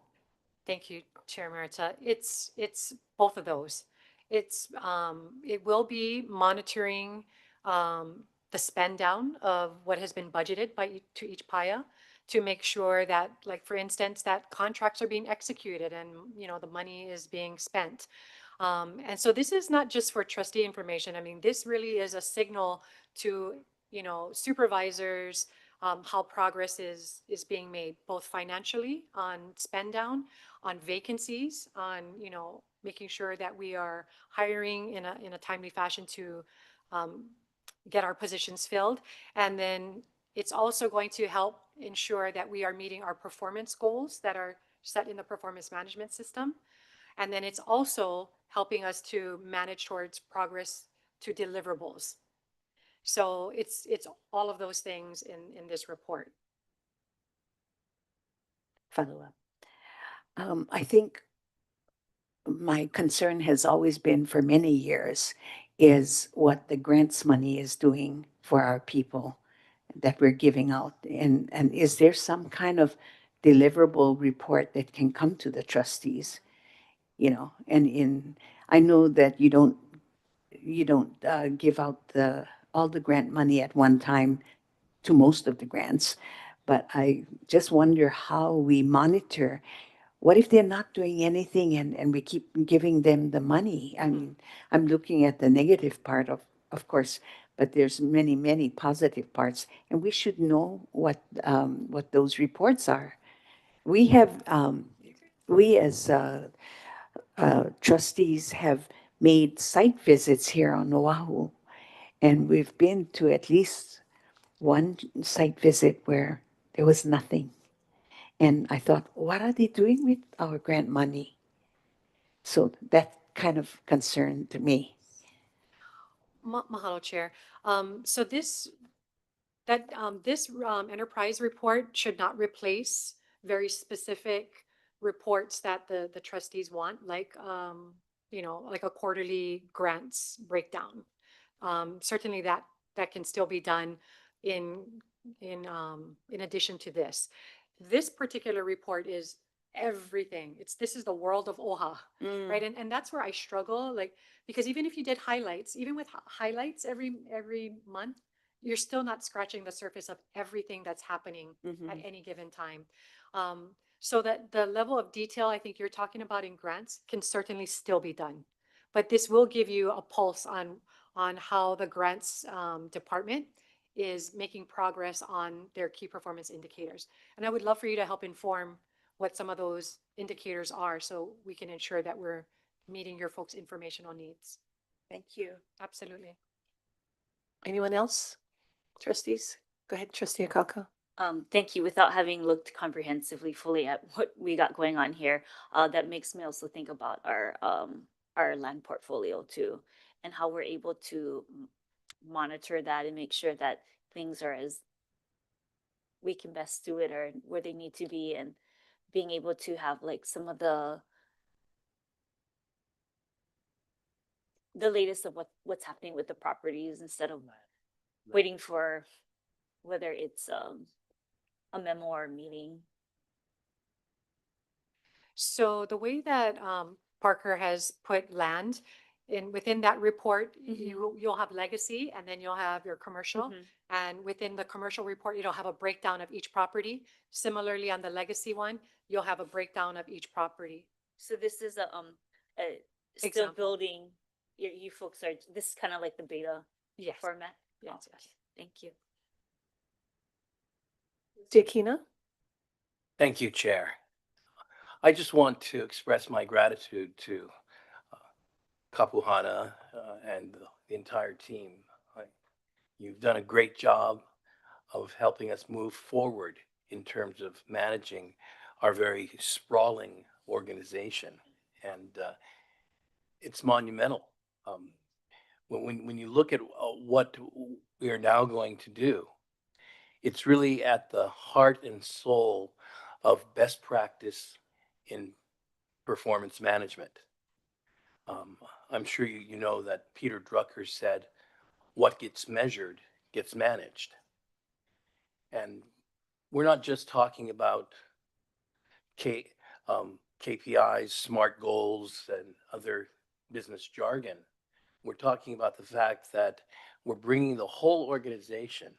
Thank you, Chair Marita. It's both of those. It will be monitoring the spend down of what has been budgeted to each PIA to make sure that, like, for instance, that contracts are being executed and, the money is being spent. And so this is not just for trustee information. I mean, this really is a signal to, supervisors, how progress is being made, both financially on spend down, on vacancies, on, making sure that we are hiring in a timely fashion to get our positions filled. And then it's also going to help ensure that we are meeting our performance goals that are set in the performance management system. And then it's also helping us to manage towards progress to deliverables. So it's all of those things in this report. Follow up. I think my concern has always been for many years is what the grants money is doing for our people that we're giving out. And is there some kind of deliverable report that can come to the trustees? And I know that you don't give out all the grant money at one time to most of the grants, but I just wonder how we monitor. What if they're not doing anything and we keep giving them the money? I mean, I'm looking at the negative part of course, but there's many, many positive parts, and we should know what those reports are. We as trustees have made site visits here on Oahu, and we've been to at least one site visit where there was nothing. And I thought, what are they doing with our grant money? So that kind of concerned me. Mahalo, Chair. So this enterprise report should not replace very specific reports that the trustees want, like like a quarterly grants breakdown. Certainly that can still be done in addition to this. This particular report is everything. This is the world of OHA, Mm. right? And that's where I struggle, like, because even if you did highlights, even with highlights every month, you're still not scratching the surface of everything that's happening at any given time. So that the level of detail I think you're talking about in grants can certainly still be done. But this will give you a pulse on how the grants department is making progress on their key performance indicators. And I would love for you to help inform what some of those indicators are so we can ensure that we're meeting your folks' informational needs. Thank you. Absolutely. Anyone else? Trustees? Go ahead, Trustee Akaka. Thank you. Without having looked comprehensively fully at what we got going on here, that makes me also think about our land portfolio too, and how we're able to monitor that and make sure that things are as we can best do it or where they need to be, and being able to have like some of the latest of what's happening with the properties instead of waiting for whether it's a memo or meeting. So the way that Parker has put land within that report, you'll have legacy and then you'll have your commercial. And within the commercial report, it'll have a breakdown of each property. Similarly, on the legacy one, you'll have a breakdown of each property. So this is a still Example. building. You folks are, this is kind of like the beta Yes. format. Yes, Oh, yes. thank you. Akina? Thank you, Chair. I just want to express my gratitude to Kapuhana and the entire team. You've done a great job of helping us move forward in terms of managing our very sprawling organization. And it's monumental. When you look at what we are now going to do, it's really at the heart and soul of best practice in performance management. I'm sure you know that Peter Drucker said, what gets measured gets managed. And we're not just talking about KPIs, SMART goals, and other business jargon. We're talking about the fact that we're bringing the whole organization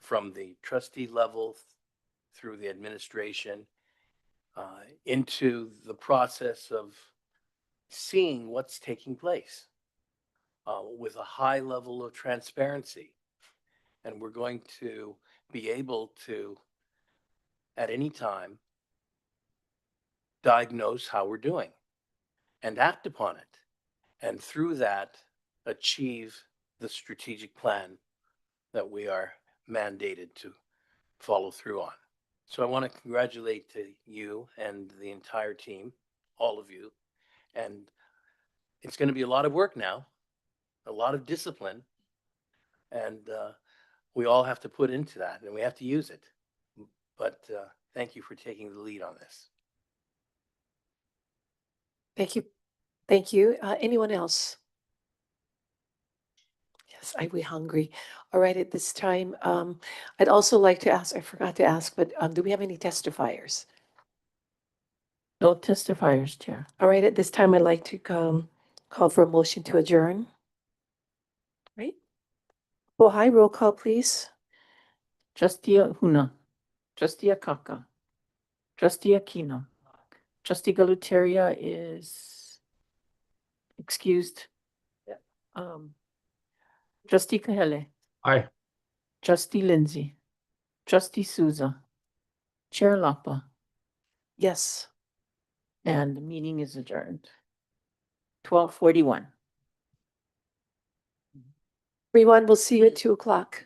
from the trustee level through the administration into the process of seeing what's taking place with a high level of transparency. And we're going to be able to, at any time, diagnose how we're doing and act upon it. And through that, achieve the strategic plan that we are mandated to follow through on. So I want to congratulate you and the entire team, all of you. And it's going to be a lot of work now, a lot of discipline, and we all have to put into that and we have to use it. But thank you for taking the lead on this. Thank you. Thank you. Anyone else? Yes, we're hungry. All right, at this time, I'd also like to ask, I forgot to ask, but do we have any testifiers? No testifiers, Chair. All right, at this time, I'd like to call for a motion to adjourn. Right? Well, hi, roll call, please. Trustee Huna, Trustee Akaka, Trustee Aquino, Trustee Galuteria is excused. Trustee Kahele. Aye. Trustee Lindsay, Trustee Souza, Chair Lapa, Yes. and the meeting is adjourned. 12:41. Everyone, we'll see you at 2 o'clock.